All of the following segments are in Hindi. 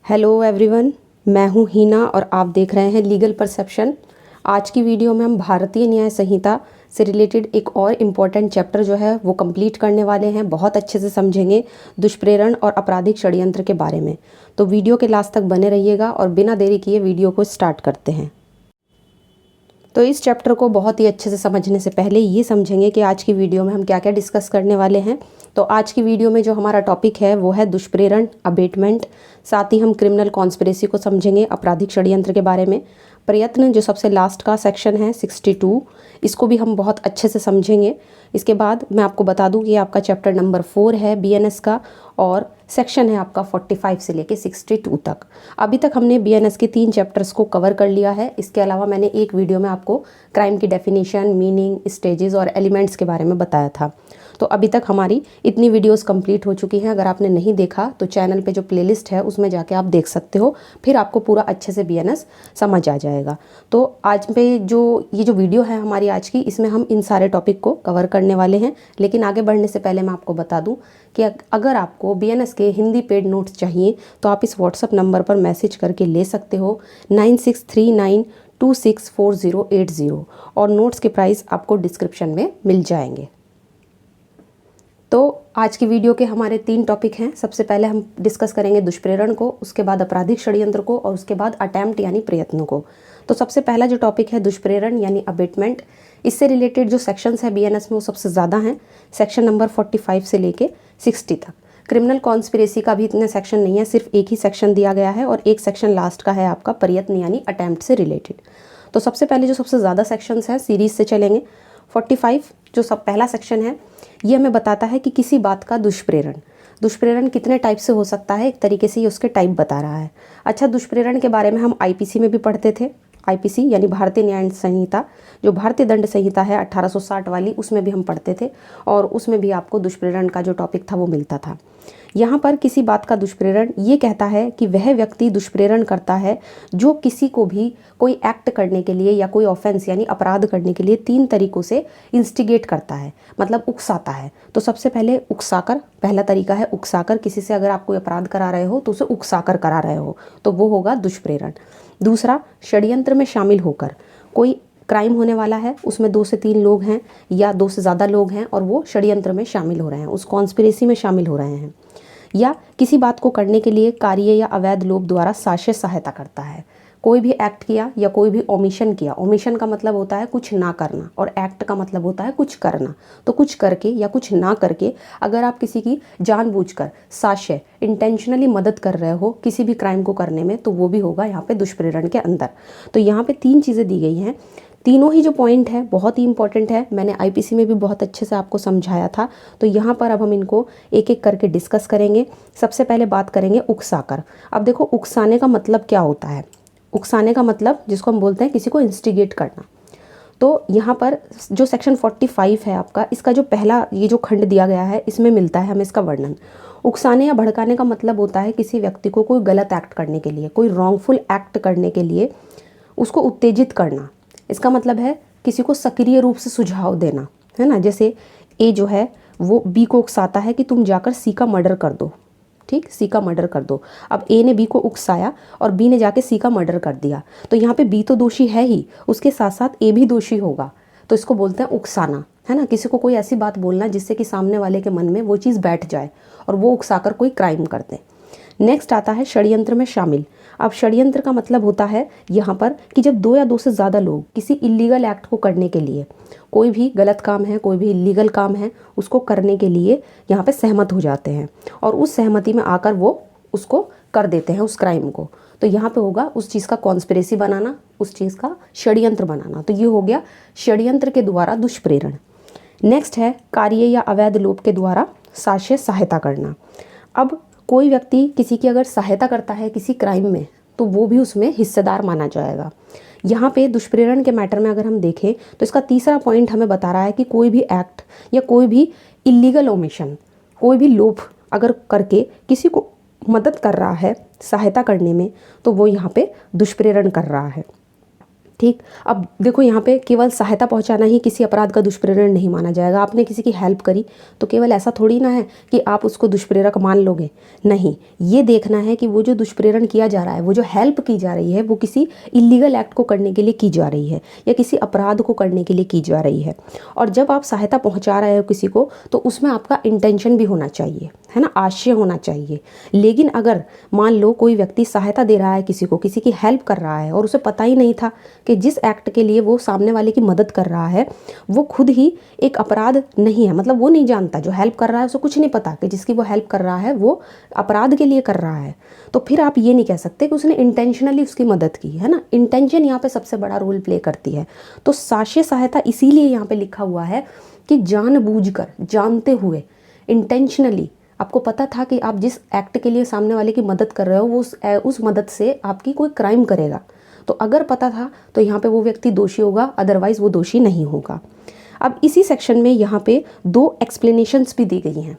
हेलो एवरीवन, मैं हूं हीना और आप देख रहे हैं लीगल परसेप्शन। आज की वीडियो में हम भारतीय न्याय संहिता से रिलेटेड एक और इम्पॉर्टेंट चैप्टर जो है वो कंप्लीट करने वाले हैं। बहुत अच्छे से समझेंगे दुष्प्रेरण और आपराधिक षड्यंत्र के बारे में। तो वीडियो के लास्ट तक बने रहिएगा और बिना देरी किए वीडियो को स्टार्ट करते हैं। तो इस चैप्टर को बहुत ही अच्छे से समझने से पहले ये समझेंगे कि आज की वीडियो में हम क्या क्या डिस्कस करने वाले हैं। तो आज की वीडियो में जो हमारा टॉपिक है वो है दुष्प्रेरण, अबेटमेंट। साथ ही हम क्रिमिनल कॉन्स्पिरेसी को समझेंगे, आपराधिक षड्यंत्र के बारे में। प्रयत्न जो सबसे लास्ट का सेक्शन है 62, इसको भी हम बहुत अच्छे से समझेंगे। इसके बाद मैं आपको बता दूं कि आपका चैप्टर नंबर 4 है बीएनएस का और सेक्शन है आपका 45 से लेके 62 तक। अभी तक हमने बीएनएस के 3 चैप्टर्स को कवर कर लिया है। इसके अलावा मैंने एक वीडियो में आपको क्राइम की डेफिनेशन, मीनिंग, स्टेजेस और एलिमेंट्स के बारे में बताया था। तो अभी तक हमारी इतनी वीडियोस कंप्लीट हो चुकी हैं। अगर आपने नहीं देखा तो चैनल पे जो प्लेलिस्ट है उसमें जाके आप देख सकते हो, फिर आपको पूरा अच्छे से बीएनएस समझ आ जाएगा। तो आज पे ये जो वीडियो है हमारी आज की, इसमें हम इन सारे टॉपिक को कवर करने वाले हैं। लेकिन आगे बढ़ने से पहले मैं आपको बता दूं कि अगर आपको बीएनएस के हिंदी पेड नोट्स चाहिए तो आप इस व्हाट्सअप नंबर पर मैसेज करके ले सकते हो 9639264080 और नोट्स के प्राइस आपको डिस्क्रिप्शन में मिल जाएंगे। तो आज की वीडियो के हमारे 3 टॉपिक हैं। सबसे पहले हम डिस्कस करेंगे दुष्प्रेरण को, उसके बाद आपराधिक षड्यंत्र को और उसके बाद अटेम्प्ट यानी प्रयत्नों को। तो सबसे पहला जो टॉपिक है दुष्प्रेरण यानी अबेटमेंट, इससे रिलेटेड जो सेक्शंस है बीएनएस में वो सबसे ज़्यादा हैं। सेक्शन नंबर 45 से लेके 60 तक। क्रिमिनल कॉन्स्पिरेसी का भी इतने सेक्शन नहीं है, सिर्फ एक ही सेक्शन दिया गया है और एक सेक्शन लास्ट का है आपका प्रयत्न यानी अटेम्प्ट से रिलेटेड। तो सबसे पहले जो सबसे ज़्यादा सेक्शंस हैं सीरीज से चलेंगे। 45 जो सब पहला सेक्शन है ये हमें बताता है कि किसी बात का दुष्प्रेरण कितने टाइप से हो सकता है। एक तरीके से ये उसके टाइप बता रहा है। अच्छा, दुष्प्रेरण के बारे में हम आईपीसी में भी पढ़ते थे। आईपीसी यानी भारतीय न्याय संहिता, जो भारतीय दंड संहिता है 1860 वाली, उसमें भी हम पढ़ते थे और उसमें भी आपको दुष्प्रेरण का जो टॉपिक था वो मिलता था। यहाँ पर किसी बात का दुष्प्रेरण ये कहता है कि वह व्यक्ति दुष्प्रेरण करता है जो किसी को भी कोई एक्ट करने के लिए या कोई ऑफेंस यानी अपराध करने के लिए 3 तरीकों से इंस्टिगेट करता है, मतलब उकसाता है। तो सबसे पहले उकसाकर, पहला तरीका है उकसाकर। किसी से अगर आप कोई अपराध करा रहे हो तो उसे उकसाकर करा रहे हो, तो वो होगा दुष्प्रेरण। दूसरा, षड्यंत्र में शामिल होकर, कोई क्राइम होने वाला है, उसमें 2 से 3 लोग हैं या 2 से ज़्यादा लोग हैं और वो षड्यंत्र में शामिल हो रहे हैं, उस कॉन्स्पिरेसी में शामिल हो रहे हैं। या किसी बात को करने के लिए कार्य या अवैध लोभ द्वारा साक्ष्य सहायता करता है। कोई भी एक्ट किया या कोई भी ओमिशन किया, ओमिशन का मतलब होता है कुछ ना करना और एक्ट का मतलब होता है कुछ करना। तो कुछ करके या कुछ ना करके अगर आप किसी की जानबूझकर साक्ष्य इंटेंशनली मदद कर रहे हो किसी भी क्राइम को करने में, तो वो भी होगा यहाँ पे दुष्प्रेरण के अंदर। तो यहाँ पे 3 चीज़ें दी गई हैं। तीनों ही जो पॉइंट है बहुत ही इंपॉर्टेंट है। मैंने आईपीसी में भी बहुत अच्छे से आपको समझाया था। तो यहाँ पर अब हम इनको एक एक करके डिस्कस करेंगे। सबसे पहले बात करेंगे उकसाकर। अब देखो, उकसाने का मतलब क्या होता है। उकसाने का मतलब, जिसको हम बोलते हैं किसी को इंस्टिगेट करना। तो यहाँ पर जो सेक्शन 45 है आपका, इसका जो पहला ये जो खंड दिया गया है इसमें मिलता है हमें इसका वर्णन। उकसाने या भड़काने का मतलब होता है किसी व्यक्ति को कोई गलत एक्ट करने के लिए, कोई रॉन्गफुल एक्ट करने के लिए उसको उत्तेजित करना। इसका मतलब है किसी को सक्रिय रूप से सुझाव देना, है ना। जैसे ए जो है वो बी को उकसाता है कि तुम जाकर सी का मर्डर कर दो, ठीक, सी का मर्डर कर दो। अब ए ने बी को उकसाया और बी ने जाके सी का मर्डर कर दिया, तो यहाँ पे बी तो दोषी है ही, उसके साथ साथ ए भी दोषी होगा। तो इसको बोलते हैं उकसाना, है ना। किसी को कोई ऐसी बात बोलना जिससे कि सामने वाले के मन में वो चीज़ बैठ जाए और वो उकसाकर कोई क्राइम कर दे। नेक्स्ट आता है षड्यंत्र में शामिल। अब षड्यंत्र का मतलब होता है यहाँ पर कि जब 2 या 2 से ज़्यादा लोग किसी इलीगल एक्ट को करने के लिए, कोई भी गलत काम है, कोई भी इलीगल काम है, उसको करने के लिए यहाँ पे सहमत हो जाते हैं और उस सहमति में आकर वो उसको कर देते हैं, उस क्राइम को। तो यहाँ पे होगा उस चीज़ का कॉन्स्पिरेसी बनाना, उस चीज़ का षड्यंत्र बनाना। तो ये हो गया षड्यंत्र के द्वारा दुष्प्रेरण। नेक्स्ट है कार्य या अवैध लोभ के द्वारा साक्ष्य सहायता करना। अब कोई व्यक्ति किसी की अगर सहायता करता है किसी क्राइम में तो वो भी उसमें हिस्सेदार माना जाएगा। यहाँ पे दुष्प्रेरण के मैटर में अगर हम देखें तो इसका तीसरा पॉइंट हमें बता रहा है कि कोई भी एक्ट या कोई भी इलीगल ओमिशन, कोई भी लोभ अगर करके किसी को मदद कर रहा है सहायता करने में, तो वो यहाँ पे दुष्प्रेरण कर रहा है। ठीक। अब देखो यहाँ पे केवल सहायता पहुँचाना ही किसी अपराध का दुष्प्रेरण नहीं माना जाएगा। आपने किसी की हेल्प करी तो केवल ऐसा थोड़ी ना है कि आप उसको दुष्प्रेरक मान लोगे, नहीं। ये देखना है कि वो जो दुष्प्रेरण किया जा रहा है, वो जो हेल्प की जा रही है, वो किसी इलीगल एक्ट को करने के लिए की जा रही है या किसी अपराध को करने के लिए की जा रही है। और जब आप सहायता पहुँचा रहे हो किसी को तो उसमें आपका इंटेंशन भी होना चाहिए, है ना, आशय होना चाहिए। लेकिन अगर मान लो कोई व्यक्ति सहायता दे रहा है किसी को, किसी की हेल्प कर रहा है और उसे पता ही नहीं था कि जिस एक्ट के लिए वो सामने वाले की मदद कर रहा है वो खुद ही एक अपराध नहीं है, मतलब वो नहीं जानता, जो हेल्प कर रहा है उसे कुछ नहीं पता कि जिसकी वो हेल्प कर रहा है वो अपराध के लिए कर रहा है, तो फिर आप ये नहीं कह सकते कि उसने इंटेंशनली उसकी मदद की, है ना। इंटेंशन यहाँ पे सबसे बड़ा रोल प्ले करती है। तो साक्ष्य सहायता इसीलिए यहाँ पे लिखा हुआ है कि जानबूझकर, जानते हुए, इंटेंशनली, आपको पता था कि आप जिस एक्ट के लिए सामने वाले की मदद कर रहे हो वो उस मदद से आपकी कोई क्राइम करेगा, तो अगर पता था तो यहाँ पे वो व्यक्ति दोषी होगा, अदरवाइज वो दोषी नहीं होगा। अब इसी सेक्शन में यहाँ पे 2 एक्सप्लेनेशंस भी दी गई हैं,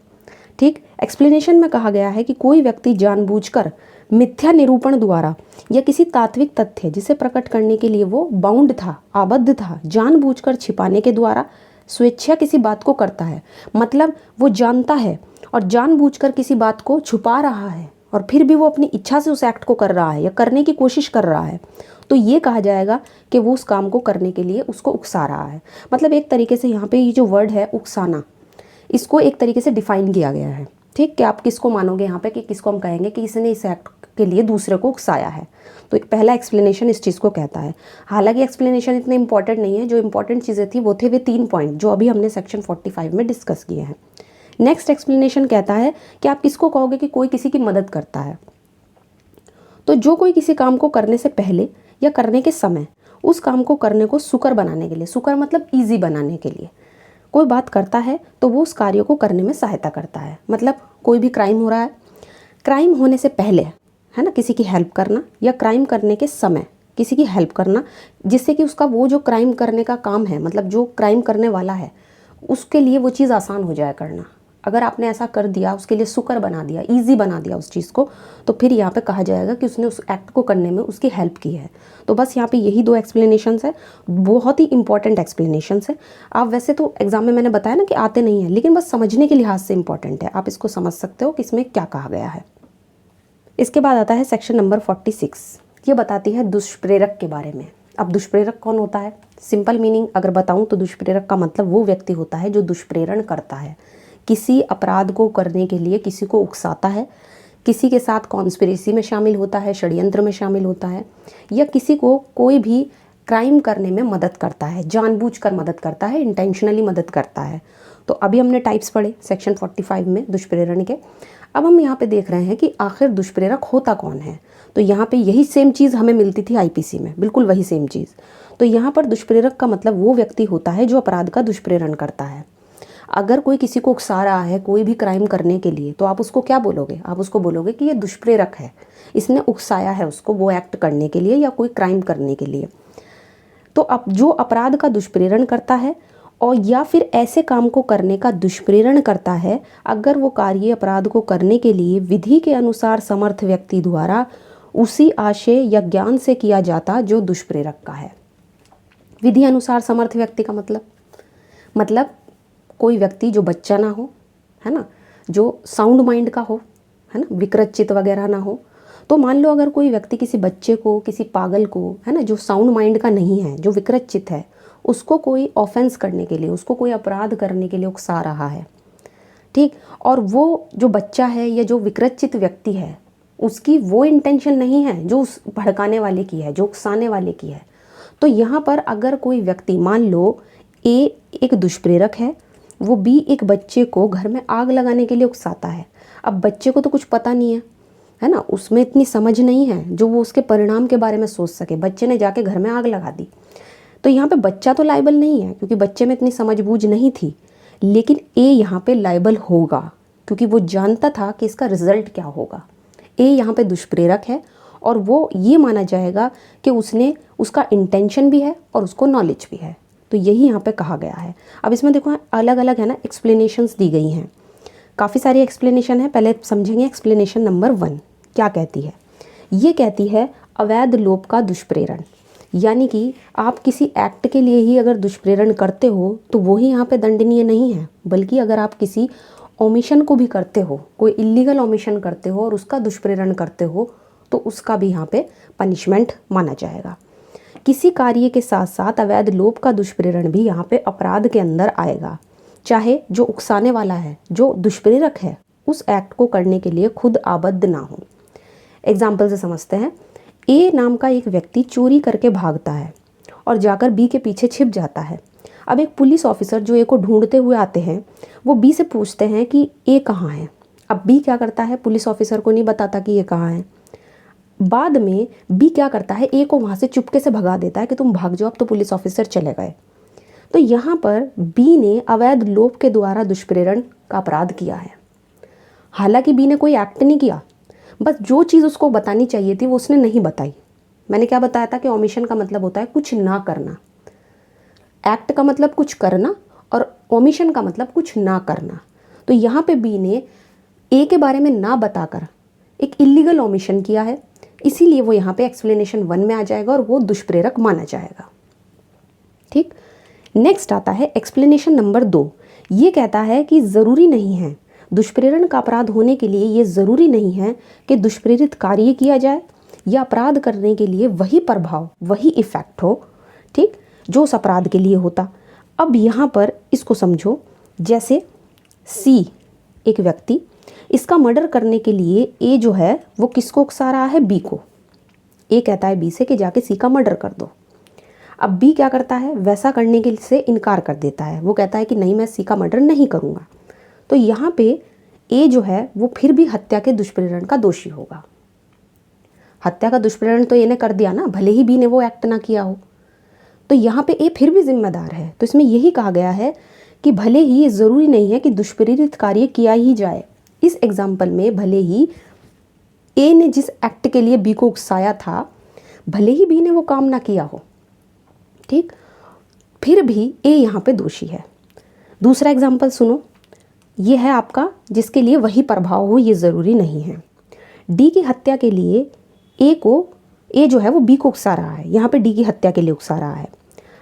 ठीक। एक्सप्लेनेशन में कहा गया है कि कोई व्यक्ति जानबूझकर मिथ्या निरूपण द्वारा या किसी तात्विक तथ्य जिसे प्रकट करने के लिए वो बाउंड था, आबद्ध था, जानबूझकर छिपाने के द्वारा स्वेच्छा किसी बात को करता है। मतलब वो जानता है और जानबूझकर किसी बात को छुपा रहा है और फिर भी वो अपनी इच्छा से उस एक्ट को कर रहा है या करने की कोशिश कर रहा है, तो ये कहा जाएगा कि वो उस काम को करने के लिए उसको उकसा रहा है। मतलब एक तरीके से यहाँ पे ये जो वर्ड है उकसाना, इसको एक तरीके से डिफाइन किया गया है, ठीक। कि आप किसको मानोगे यहाँ पे, कि किसको हम कहेंगे कि इसने इस एक्ट के लिए दूसरे को उकसाया है। तो एक पहला एक्सप्लेनेशन इस चीज़ को कहता है। हालांकि एक्सप्लेनेशन इतने इंपॉर्टेंट नहीं है, जो इंपॉर्टेंट चीज़ें थी वो थे वे 3 पॉइंट जो अभी हमने सेक्शन 45 में डिस्कस किए हैं। नेक्स्ट एक्सप्लेनेशन कहता है कि आप किसको कहोगे कि कोई किसी की मदद करता है, तो जो कोई किसी काम को करने से पहले या करने के समय उस काम को करने को सुकर बनाने के लिए, सुकर मतलब ईजी बनाने के लिए कोई बात करता है, तो वो उस कार्य को करने में सहायता करता है। मतलब कोई भी क्राइम हो रहा है, क्राइम होने से पहले, है ना, किसी की हेल्प करना, या क्राइम करने के समय किसी की हेल्प करना, जिससे कि उसका वो जो क्राइम करने का काम है, मतलब जो क्राइम करने वाला है उसके लिए वो चीज़ आसान हो जाए करना। अगर आपने ऐसा कर दिया, उसके लिए सुकर बना दिया, ईजी बना दिया उस चीज़ को, तो फिर यहाँ पे कहा जाएगा कि उसने उस एक्ट को करने में उसकी हेल्प की है। तो बस यहाँ पे यही 2 एक्सप्लेनेशंस है, बहुत ही इंपॉर्टेंट एक्सप्लेनेशंस है। आप वैसे तो एग्जाम में मैंने बताया ना कि आते नहीं हैं, लेकिन बस समझने के लिहाज से इंपॉर्टेंट है, आप इसको समझ सकते हो कि इसमें क्या कहा गया है। इसके बाद आता है सेक्शन नंबर 46। ये बताती है दुष्प्रेरक के बारे में। अब दुष्प्रेरक कौन होता है? सिंपल मीनिंग अगर बताऊँ तो दुष्प्रेरक का मतलब वो व्यक्ति होता है जो दुष्प्रेरण करता है, किसी अपराध को करने के लिए किसी को उकसाता है, किसी के साथ कॉन्स्पिरेसी में शामिल होता है, षड्यंत्र में शामिल होता है, या किसी को कोई भी क्राइम करने में मदद करता है, जानबूझकर मदद करता है, इंटेंशनली मदद करता है। तो अभी हमने टाइप्स पढ़े सेक्शन 45 में दुष्प्रेरण के। अब हम यहाँ पे देख रहे हैं कि आखिर दुष्प्रेरक होता कौन है। तो यहाँ पे यही सेम चीज़ हमें मिलती थी आईपीसी में, बिल्कुल वही सेम चीज़। तो यहाँ पर दुष्प्रेरक का मतलब वो व्यक्ति होता है जो अपराध का दुष्प्रेरण करता है। अगर कोई किसी को उकसा रहा है कोई भी क्राइम करने के लिए, तो आप उसको क्या बोलोगे? आप उसको बोलोगे कि ये दुष्प्रेरक है, इसने उकसाया है उसको वो एक्ट करने के लिए या कोई क्राइम करने के लिए। तो अब जो अपराध का दुष्प्रेरण करता है और या फिर ऐसे काम को करने का दुष्प्रेरण करता है, अगर वो कार्य अपराध को करने के लिए विधि के अनुसार समर्थ व्यक्ति द्वारा उसी आशय या ज्ञान से किया जाता जो दुष्प्रेरक का है। विधि अनुसार समर्थ व्यक्ति का मतलब कोई व्यक्ति जो बच्चा ना हो, है ना, जो साउंड माइंड का हो, है ना, विकृत चित्त वगैरह ना हो। तो मान लो अगर कोई व्यक्ति किसी बच्चे को, किसी पागल को, है ना, जो साउंड माइंड का नहीं है, जो विकृत चित्त है, उसको कोई ऑफेंस करने के लिए, उसको कोई अपराध करने के लिए उकसा रहा है, ठीक, और वो जो बच्चा है या जो विकृत चित्त व्यक्ति है उसकी वो इंटेंशन नहीं है जो उस भड़काने वाले की है, जो उकसाने वाले की है। तो यहाँ पर अगर कोई व्यक्ति, मान लो ए एक दुष्प्रेरक है, वो बी एक बच्चे को घर में आग लगाने के लिए उकसाता है। अब बच्चे को तो कुछ पता नहीं है ना, उसमें इतनी समझ नहीं है जो वो उसके परिणाम के बारे में सोच सके। बच्चे ने जाके घर में आग लगा दी, तो यहाँ पे बच्चा तो लायबल नहीं है क्योंकि बच्चे में इतनी समझबूझ नहीं थी, लेकिन ए यहाँ पे लायबल होगा क्योंकि वो जानता था कि इसका रिजल्ट क्या होगा। ए यहाँ पे दुष्प्रेरक है और वो ये माना जाएगा कि उसका इंटेंशन भी है और उसको नॉलेज भी है। तो यही यहाँ पे कहा गया है। अब इसमें देखो अलग अलग है ना एक्सप्लेनेशंस दी गई हैं, काफ़ी सारी एक्सप्लेनेशन है। पहले समझेंगे एक्सप्लेनेशन नंबर 1 क्या कहती है। ये कहती है अवैध लोभ का दुष्प्रेरण। यानी कि आप किसी एक्ट के लिए ही अगर दुष्प्रेरण करते हो तो वो ही यहाँ पे दंडनीय नहीं है, बल्कि अगर आप किसी ओमिशन को भी करते हो, कोई इलीगल ओमिशन करते हो और उसका दुष्प्रेरण करते हो, तो उसका भी यहाँ पे पनिशमेंट माना जाएगा। किसी कार्य के साथ साथ अवैध लोभ का दुष्प्रेरण भी यहाँ पे अपराध के अंदर आएगा, चाहे जो उकसाने वाला है, जो दुष्प्रेरक है, उस एक्ट को करने के लिए खुद आबद्ध ना हो। एग्जाम्पल से समझते हैं। ए नाम का एक व्यक्ति चोरी करके भागता है और जाकर बी के पीछे छिप जाता है। अब एक पुलिस ऑफिसर जो ए को ढूंढते हुए आते हैं, वो बी से पूछते हैं कि ए कहाँ है। अब बी क्या करता है, पुलिस ऑफिसर को नहीं बताता कि ये कहाँ है। बाद में बी क्या करता है, ए को वहाँ से चुपके से भगा देता है कि तुम भाग जाओ, अब तो पुलिस ऑफिसर चले गए। तो यहाँ पर बी ने अवैध लोभ के द्वारा दुष्प्रेरण का अपराध किया है। हालांकि बी ने कोई एक्ट नहीं किया, बस जो चीज़ उसको बतानी चाहिए थी वो उसने नहीं बताई। मैंने क्या बताया था कि ओमिशन का मतलब होता है कुछ ना करना, एक्ट का मतलब कुछ करना और ओमिशन का मतलब कुछ ना करना। तो यहाँ पे बी ने ए के बारे में ना बताकर एक इलीगल ओमिशन किया है, इसीलिए वो यहाँ पे एक्सप्लेनेशन 1 में आ जाएगा और वो दुष्प्रेरक माना जाएगा। ठीक, नेक्स्ट आता है एक्सप्लेनेशन नंबर 2। ये कहता है कि ज़रूरी नहीं है, दुष्प्रेरण का अपराध होने के लिए ये ज़रूरी नहीं है कि दुष्प्रेरित कार्य किया जाए या अपराध करने के लिए वही प्रभाव, वही इफ़ेक्ट हो, ठीक, जो उस अपराध के लिए होता। अब यहाँ पर इसको समझो, जैसे सी एक व्यक्ति, इसका मर्डर करने के लिए ए जो है वो किसको उकसा रहा है, बी को। ए कहता है बी से कि जाके सी का मर्डर कर दो। अब बी क्या करता है, वैसा करने के से इनकार कर देता है। वो कहता है कि नहीं, मैं सी का मर्डर नहीं करूँगा। तो यहाँ पे ए जो है वो फिर भी हत्या के दुष्प्रेरण का दोषी होगा। हत्या का दुष्प्रेरण तो ए ने कर दिया ना, भले ही बी ने वो एक्ट ना किया हो। तो यहाँ पे ए फिर भी जिम्मेदार है। तो इसमें यही कहा गया है कि भले ही ये ज़रूरी नहीं है कि दुष्प्रेरित कार्य किया ही जाए। इस एग्जाम्पल में भले ही ए ने जिस एक्ट के लिए बी को उकसाया था, भले ही बी ने वो काम ना किया हो, ठीक, फिर भी ए यहाँ पे दोषी है। दूसरा एग्जाम्पल सुनो, ये है आपका जिसके लिए वही प्रभाव हो, ये ज़रूरी नहीं है। डी की हत्या के लिए ए जो है वो बी को उकसा रहा है, यहाँ पे डी की हत्या के लिए उकसा रहा है।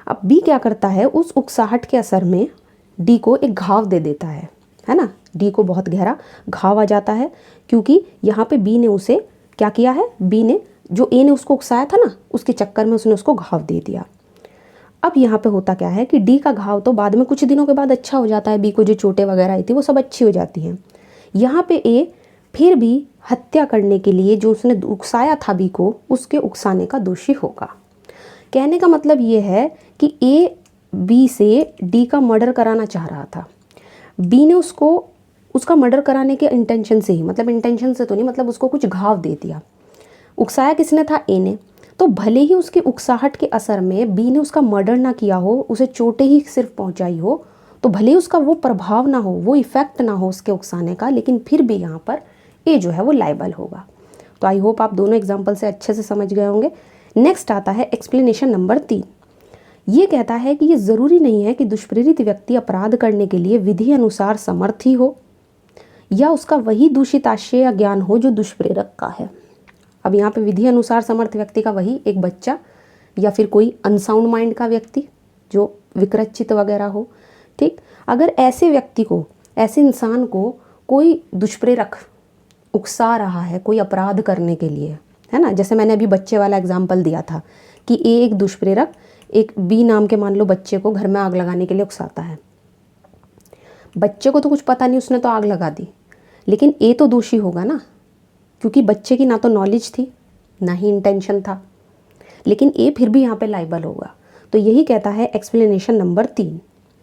अब बी क्या करता है, उस उकसाहट के असर में डी को एक घाव दे देता है ना। डी को बहुत गहरा घाव आ जाता है, क्योंकि यहाँ पे बी ने उसे क्या किया है, बी ने जो ए ने उसको उकसाया था ना, उसके चक्कर में उसने उसको घाव दे दिया। अब यहाँ पे होता क्या है कि डी का घाव तो बाद में कुछ दिनों के बाद अच्छा हो जाता है, बी को जो चोटें वगैरह आई थी वो सब अच्छी हो जाती हैं। यहाँ पे ए फिर भी हत्या करने के लिए जो उसने उकसाया था बी को, उसके उकसाने का दोषी होगा। कहने का मतलब ये है कि ए बी से डी का मर्डर कराना चाह रहा था, बी ने उसका मर्डर कराने के इंटेंशन से ही, मतलब इंटेंशन से तो नहीं, मतलब उसको कुछ घाव दे दिया। उकसाया किसने था, ए ने। तो भले ही उसकी उकसाहट के असर में बी ने उसका मर्डर ना किया हो, उसे चोटें ही सिर्फ पहुंचाई हो, तो भले ही उसका वो प्रभाव ना हो, वो इफ़ेक्ट ना हो उसके उकसाने का, लेकिन फिर भी यहाँ पर ए जो है वो लायबल होगा। तो आई होप आप दोनों एग्जाम्पल से अच्छे से समझ गए होंगे। नेक्स्ट आता है एक्सप्लेनेशन नंबर 3। ये कहता है कि ये ज़रूरी नहीं है कि दुष्प्रेरित व्यक्ति अपराध करने के लिए विधि अनुसार समर्थ ही हो या उसका वही दूषित आशय या ज्ञान हो जो दुष्प्रेरक का है। अब यहाँ पे विधि अनुसार समर्थ व्यक्ति का वही एक बच्चा या फिर कोई अनसाउंड माइंड का व्यक्ति जो विकृत चित्त वगैरह हो, ठीक। अगर ऐसे व्यक्ति को, ऐसे इंसान को कोई दुष्प्रेरक उकसा रहा है कोई अपराध करने के लिए, है ना, जैसे मैंने अभी बच्चे वाला एग्जाम्पल दिया था कि ए एक दुष्प्रेरक एक बी नाम के मान लो बच्चे को घर में आग लगाने के लिए उकसाता है। बच्चे को तो कुछ पता नहीं, उसने तो आग लगा दी, लेकिन ए तो दोषी होगा ना, क्योंकि बच्चे की ना तो नॉलेज थी ना ही इंटेंशन था, लेकिन ए फिर भी यहाँ पे लायबल होगा। तो यही कहता है एक्सप्लेनेशन नंबर 3,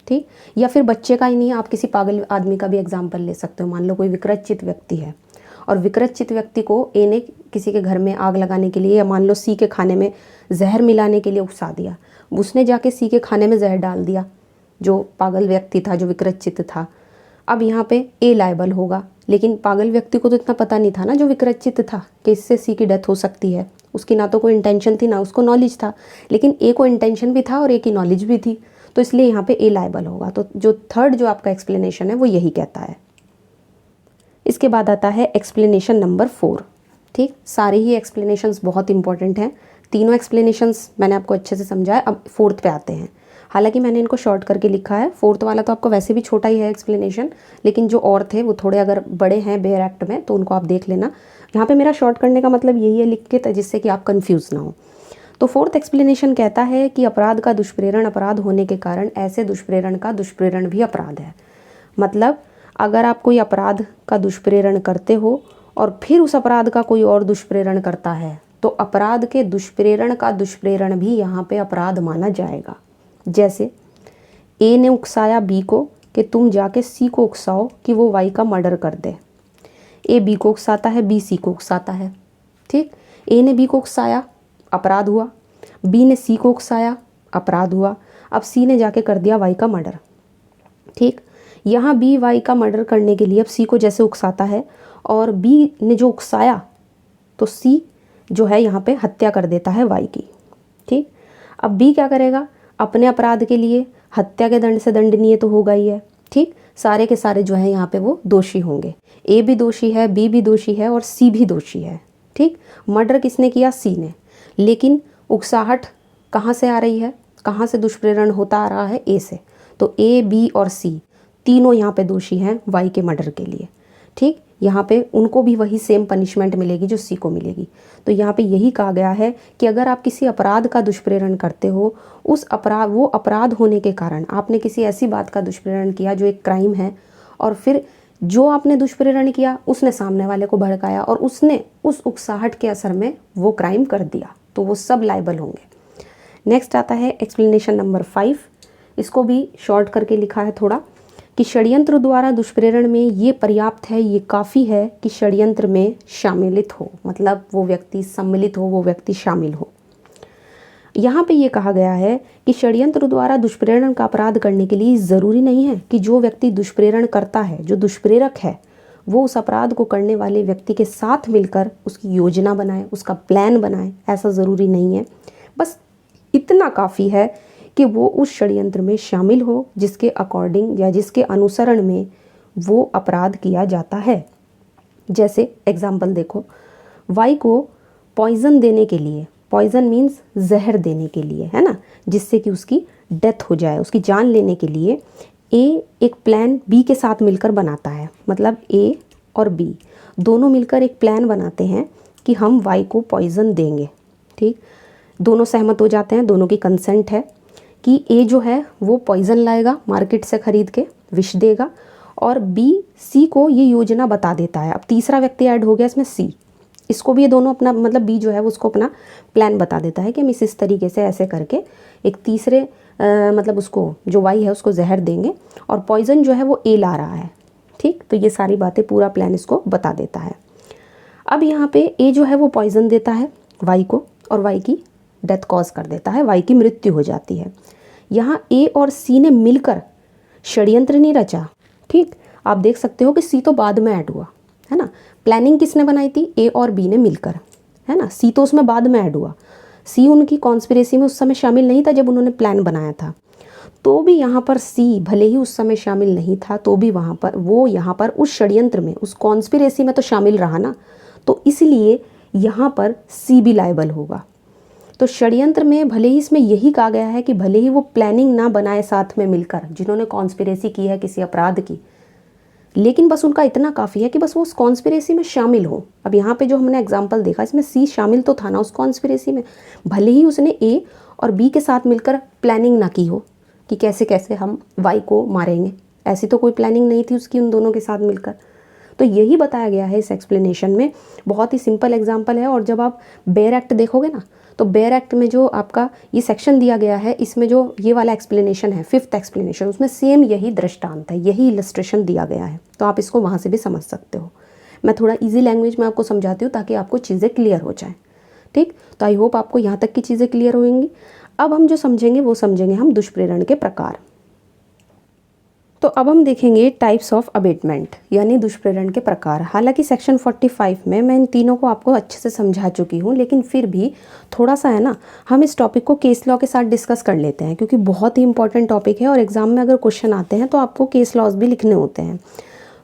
ठीक। या फिर बच्चे का ही नहीं, आप किसी पागल आदमी का भी एग्जाम्पल ले सकते हो। मान लो कोई विकृत चित्त व्यक्ति है और विकृत चित्त व्यक्ति को ए ने किसी के घर में आग लगाने के लिए, या मान लो सी के खाने में जहर मिलाने के लिए उकसा दिया, उसने जाके सी के खाने में जहर डाल दिया, जो पागल व्यक्ति था, जो विकृत चित्त था। अब यहाँ पे ए लायबल होगा, लेकिन पागल व्यक्ति को तो इतना पता नहीं था ना, जो विकृत चित्त था, कि इससे सी की डेथ हो सकती है। उसकी ना तो कोई इंटेंशन थी ना उसको नॉलेज था, लेकिन ए को इंटेंशन भी था और ए की नॉलेज भी थी, तो इसलिए यहाँ पे ए लायबल होगा। तो जो थर्ड जो आपका एक्सप्लेनेशन है वो यही कहता है। इसके बाद आता है एक्सप्लेनेशन नंबर 4, ठीक। सारे ही एक्सप्लेनेशंस बहुत इंपॉर्टेंट हैं, तीनों एक्सप्लेनेशंस मैंने आपको अच्छे से समझाया। अब फोर्थ पे आते हैं। हालांकि मैंने इनको शॉर्ट करके लिखा है, फोर्थ वाला तो आपको वैसे भी छोटा ही है एक्सप्लेनेशन, लेकिन जो और थे वो थोड़े अगर बड़े हैं बेयर एक्ट में तो उनको आप देख लेना। यहाँ पे मेरा शॉर्ट करने का मतलब यही है लिख के, जिससे कि आप कंफ्यूज ना हो। तो फोर्थ एक्सप्लेनेशन कहता है कि अपराध का दुष्प्रेरण अपराध होने के कारण ऐसे दुष्प्रेरण का दुष्प्रेरण भी अपराध है। मतलब अगर आप कोई अपराध का दुष्प्रेरण करते हो और फिर उस अपराध का कोई और दुष्प्रेरण करता है तो अपराध के दुष्प्रेरण का दुष्प्रेरण भी यहाँ पे अपराध माना जाएगा। जैसे ए ने उकसाया बी को कि तुम जाके सी को उकसाओ कि वो वाई का मर्डर कर दे। ए बी को उकसाता है, बी सी को उकसाता है। ठीक, ए ने बी को उकसाया, अपराध हुआ। बी ने सी को उकसाया, अपराध हुआ। अब सी ने जाके कर दिया वाई का मर्डर। ठीक, यहाँ बी वाई का मर्डर करने के लिए अब सी को जैसे उकसाता है और बी ने जो उकसाया तो सी जो है यहाँ पे हत्या कर देता है वाई की। ठीक, अब बी क्या करेगा, अपने अपराध के लिए हत्या के दंड से दंडनीय तो होगा ही है। ठीक, सारे के सारे जो है यहाँ पे वो दोषी होंगे। ए भी दोषी है, बी भी दोषी है और सी भी दोषी है। ठीक, मर्डर किसने किया, सी ने, लेकिन उकसाहट कहाँ से आ रही है, कहाँ से दुष्प्रेरण होता आ रहा है, ए से। तो ए बी और सी तीनों यहाँ पे दोषी हैं वाई के मर्डर के लिए। ठीक, यहाँ पे उनको भी वही सेम पनिशमेंट मिलेगी जो सी को मिलेगी। तो यहाँ पे यही कहा गया है कि अगर आप किसी अपराध का दुष्प्रेरण करते हो, उस अपराध वो अपराध होने के कारण आपने किसी ऐसी बात का दुष्प्रेरण किया जो एक क्राइम है, और फिर जो आपने दुष्प्रेरण किया उसने सामने वाले को भड़काया और उसने उस उकसाहट के असर में वो क्राइम कर दिया, तो वो सब लायबल होंगे। नेक्स्ट आता है एक्सप्लेनेशन नंबर 5। इसको भी शॉर्ट करके लिखा है थोड़ा, कि षड्यंत्र द्वारा दुष्प्रेरण में ये पर्याप्त है, ये काफ़ी है कि षड्यंत्र में शामिलित हो, मतलब वो व्यक्ति सम्मिलित हो, वो व्यक्ति शामिल हो। यहाँ पे ये कहा गया है कि षड्यंत्र द्वारा दुष्प्रेरण का अपराध करने के लिए ज़रूरी नहीं है कि जो व्यक्ति दुष्प्रेरण करता है, जो दुष्प्रेरक है, वो उस अपराध को करने वाले व्यक्ति के साथ मिलकर उसकी योजना बनाए, उसका प्लान बनाए। ऐसा ज़रूरी नहीं है, बस इतना काफ़ी है कि वो उस षड्यंत्र में शामिल हो जिसके अकॉर्डिंग या जिसके अनुसरण में वो अपराध किया जाता है। जैसे एग्जाम्पल देखो, वाई को पॉइजन देने के लिए, पॉइजन मीन्स जहर देने के लिए, है ना, जिससे कि उसकी डेथ हो जाए, उसकी जान लेने के लिए ए एक प्लान बी के साथ मिलकर बनाता है। मतलब ए और बी दोनों मिलकर एक प्लान बनाते हैं कि हम वाई को पॉइजन देंगे। ठीक, दोनों सहमत हो जाते हैं, दोनों की कंसेंट है कि ए जो है वो पॉइजन लाएगा मार्केट से खरीद के, विष देगा, और बी सी को ये योजना बता देता है। अब तीसरा व्यक्ति ऐड हो गया इसमें, सी। इसको भी ये दोनों अपना, मतलब बी जो है उसको अपना प्लान बता देता है कि हम इस तरीके से ऐसे करके एक तीसरे मतलब उसको जो वाई है उसको जहर देंगे और पॉइजन जो है वो ए ला रहा है। ठीक, तो ये सारी बातें, पूरा प्लान इसको बता देता है। अब यहाँ पे ए जो है वो पॉइजन देता है वाई को और वाई की डेथ कॉज कर देता है, वाई की मृत्यु हो जाती है। यहाँ ए और सी ने मिलकर षड्यंत्र नहीं रचा। ठीक, आप देख सकते हो कि सी तो बाद में ऐड हुआ, है ना। प्लानिंग किसने बनाई थी, ए और बी ने मिलकर, है ना। सी तो उसमें बाद में ऐड हुआ, सी उनकी कॉन्स्पिरेसी में उस समय शामिल नहीं था जब उन्होंने प्लान बनाया था। तो भी यहाँ पर सी भले ही उस समय शामिल नहीं था, तो भी वहाँ पर वो यहाँ पर उस षड्यंत्र में, उस कॉन्स्पिरेसी में तो शामिल रहा ना, तो इसलिए यहाँ पर सी भी लायबल होगा। तो षड्यंत्र में भले ही इसमें यही कहा गया है कि भले ही वो प्लानिंग ना बनाए साथ में मिलकर, जिन्होंने कॉन्स्पिरेसी की है किसी अपराध की, लेकिन बस उनका इतना काफ़ी है कि बस वो उस कॉन्स्पिरेसी में शामिल हो। अब यहाँ पे जो हमने एग्जांपल देखा, इसमें सी शामिल तो था ना उस कॉन्स्पिरेसी में, भले ही उसने ए और बी के साथ मिलकर प्लानिंग ना की हो कि कैसे कैसे हम वाई को मारेंगे, ऐसी तो कोई प्लानिंग नहीं थी उसकी उन दोनों के साथ मिलकर। तो यही बताया गया है इस एक्सप्लेनेशन में। बहुत ही सिंपल एग्जाम्पल है, और जब आप बेयर एक्ट देखोगे ना, तो बेयर एक्ट में जो आपका ये सेक्शन दिया गया है, इसमें जो ये वाला एक्सप्लेनेशन है, 5th एक्सप्लेनेशन, उसमें सेम यही दृष्टांत है, यही इलस्ट्रेशन दिया गया है। तो आप इसको वहाँ से भी समझ सकते हो। मैं थोड़ा इजी लैंग्वेज में आपको समझाती हूँ ताकि आपको चीज़ें क्लियर हो जाएँ। ठीक, तो आई होप आपको यहाँ तक की चीज़ें क्लियर होंगी। अब हम जो समझेंगे वो समझेंगे हम दुष्प्रेरण के प्रकार। तो अब हम देखेंगे टाइप्स ऑफ अबेटमेंट, यानी दुष्प्रेरण के प्रकार। हालांकि सेक्शन 45 में मैं इन तीनों को आपको अच्छे से समझा चुकी हूँ, लेकिन फिर भी थोड़ा सा है ना, हम इस टॉपिक को केस लॉ के साथ डिस्कस कर लेते हैं, क्योंकि बहुत ही इंपॉर्टेंट टॉपिक है और एग्जाम में अगर क्वेश्चन आते हैं तो आपको केस लॉज भी लिखने होते हैं।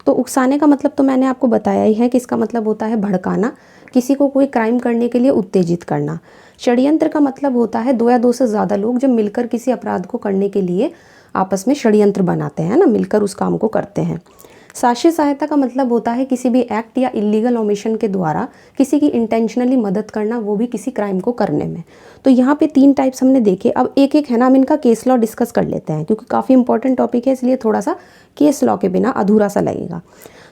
तो उकसाने का मतलब तो मैंने आपको बताया ही है कि इसका मतलब होता है भड़काना, किसी को कोई क्राइम करने के लिए उत्तेजित करना। षड्यंत्र का मतलब होता है दो या दो से ज़्यादा लोग जब मिलकर किसी अपराध को करने के लिए आपस में षड्यंत्र बनाते हैं ना, मिलकर उस काम को करते हैं। साक्ष्य सहायता का मतलब होता है किसी भी एक्ट या इलीगल ओमिशन के द्वारा किसी की इंटेंशनली मदद करना, वो भी किसी क्राइम को करने में। तो यहाँ पे 3 टाइप्स हमने देखे। अब एक एक है ना, हम इनका केस लॉ डिस्कस कर लेते हैं क्योंकि काफ़ी इंपॉर्टेंट टॉपिक है, इसलिए थोड़ा सा केस लॉ के बिना अधूरा सा लगेगा।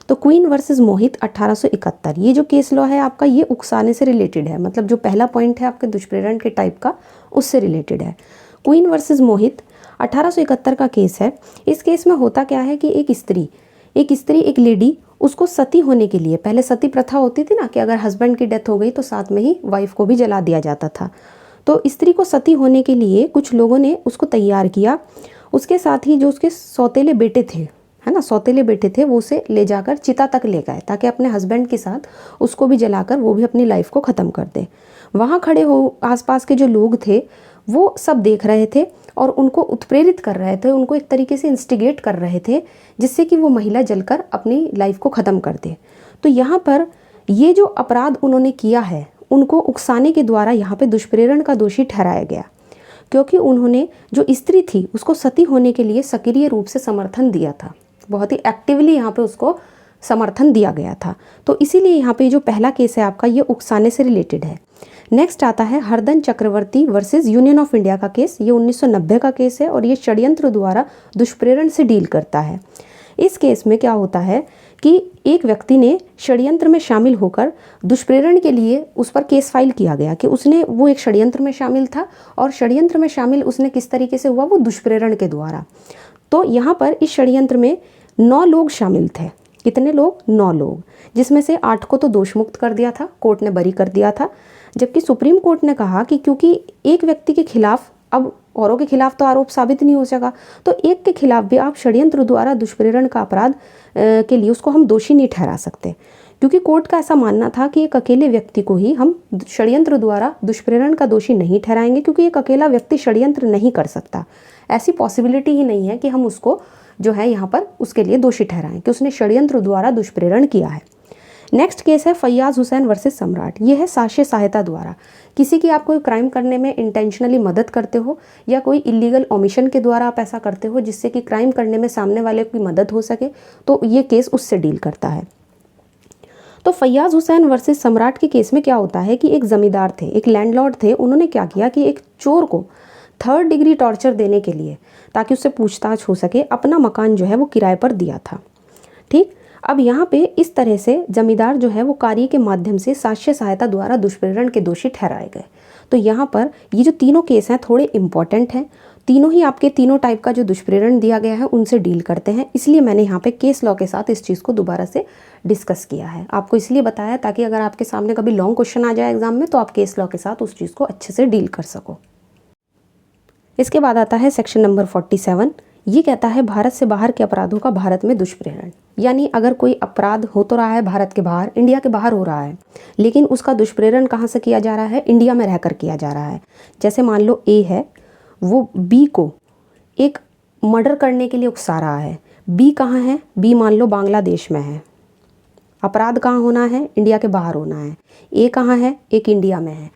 तो क्वीन वर्सेस मोहित 1871, ये जो केस लॉ है आपका, ये उकसाने से रिलेटेड है। मतलब जो पहला पॉइंट है आपके दुष्प्रेरण के टाइप का, उससे रिलेटेड है। क्वीन वर्सेस मोहित 1871 का केस है। इस केस में होता क्या है कि एक लेडी, उसको सती होने के लिए, पहले सती प्रथा होती थी ना कि अगर हस्बैंड की डेथ हो गई तो साथ में ही वाइफ को भी जला दिया जाता था। तो स्त्री को सती होने के लिए कुछ लोगों ने उसको तैयार किया। उसके साथ ही जो उसके सौतेले बेटे थे, है ना, सौतेले बेटे थे, वो उसे ले जाकर चिता तक ले गए ताकि अपने हस्बैंड के साथ उसको भी जलाकर वो भी अपनी लाइफ को ख़त्म कर दे। वहाँ खड़े हो आसपास के जो लोग थे वो सब देख रहे थे और उनको उत्प्रेरित कर रहे थे, उनको एक तरीके से इंस्टिगेट कर रहे थे जिससे कि वो महिला जलकर अपनी लाइफ को ख़त्म कर दे। तो यहाँ पर ये जो अपराध उन्होंने किया है, उनको उकसाने के द्वारा यहाँ पे दुष्प्रेरण का दोषी ठहराया गया, क्योंकि उन्होंने जो स्त्री थी उसको सती होने के लिए सक्रिय रूप से समर्थन दिया था। बहुत ही एक्टिवली यहाँ पे उसको समर्थन दिया गया था। तो इसीलिए यहाँ पे जो पहला केस है आपका, ये उकसाने से रिलेटेड है। नेक्स्ट आता है हरदन चक्रवर्ती वर्सेस यूनियन ऑफ इंडिया का केस। ये 1990 का केस है और ये षड्यंत्र द्वारा दुष्प्रेरण से डील करता है। इस केस में क्या होता है कि एक व्यक्ति ने षड्यंत्र में शामिल होकर दुष्प्रेरण के लिए उस पर केस फाइल किया गया कि वो एक षड्यंत्र में शामिल था और षड्यंत्र में शामिल उसने किस तरीके से हुआ, वो दुष्प्रेरण के द्वारा। तो यहाँ पर इस षड्यंत्र में 9 लोग शामिल थे। कितने लोग? 9 लोग, जिसमें से 8 को तो दोष मुक्त कर दिया था, कोर्ट ने बरी कर दिया था। जबकि सुप्रीम कोर्ट ने कहा कि क्योंकि एक व्यक्ति के खिलाफ, अब औरों के खिलाफ तो आरोप साबित नहीं हो सका, तो एक के खिलाफ भी आप षड्यंत्र द्वारा दुष्प्रेरण का अपराध के लिए उसको हम दोषी नहीं ठहरा सकते, क्योंकि कोर्ट का ऐसा मानना था कि एक अकेले व्यक्ति को ही हम षड्यंत्र द्वारा दुष्प्रेरण का दोषी नहीं ठहराएंगे, क्योंकि एक अकेला व्यक्ति षड्यंत्र नहीं कर सकता। ऐसी पॉसिबिलिटी ही नहीं है कि हम उसको जो है यहाँ पर उसके लिए दोषी ठहराएं कि उसने षड्यंत्र द्वारा दुष्प्रेरण किया है। नेक्स्ट केस है फैयाज हुसैन वर्सेस सम्राट। ये है साक्ष्य सहायता द्वारा। किसी की आप कोई क्राइम करने में इंटेंशनली मदद करते हो या कोई इलीगल ओमिशन के द्वारा आप ऐसा करते हो जिससे कि क्राइम करने में सामने वाले की मदद हो सके, तो ये केस उससे डील करता है। तो फैयाज हुसैन वर्सेस सम्राट के केस में क्या होता है कि एक जमींदार थे, एक लैंडलॉर्ड थे, उन्होंने क्या किया कि एक चोर को 3rd डिग्री टॉर्चर देने के लिए, ताकि उससे पूछताछ हो सके, अपना मकान जो है वो किराए पर दिया था। ठीक, अब यहाँ पे इस तरह से जमींदार जो है वो कार्य के माध्यम से साक्ष्य सहायता द्वारा दुष्प्रेरण के दोषी ठहराए गए। तो यहाँ पर ये जो तीनों केस हैं थोड़े इंपॉर्टेंट हैं, तीनों ही आपके तीनों टाइप का जो दुष्प्रेरण दिया गया है उनसे डील करते हैं, इसलिए मैंने यहाँ पे केस लॉ के साथ इस चीज़ को दोबारा से डिस्कस किया है। आपको इसलिए बताया ताकि अगर आपके सामने कभी लॉन्ग क्वेश्चन आ जाए एग्जाम में तो आप केस लॉ के साथ उस चीज़ को अच्छे से डील कर सको। इसके बाद आता है सेक्शन नंबर 47। ये कहता है भारत से बाहर के अपराधों का भारत में दुष्प्रेरण। यानी अगर कोई अपराध हो तो रहा है भारत के बाहर, इंडिया के बाहर हो रहा है, लेकिन उसका दुष्प्रेरण कहाँ से किया जा रहा है? इंडिया में रहकर किया जा रहा है। जैसे मान लो ए है, वो बी को एक मर्डर करने के लिए उकसा रहा है। बी कहाँ है? बी मान लो बांग्लादेश में है। अपराध कहाँ होना है? इंडिया के बाहर होना है। ए कहाँ है? एक इंडिया में है।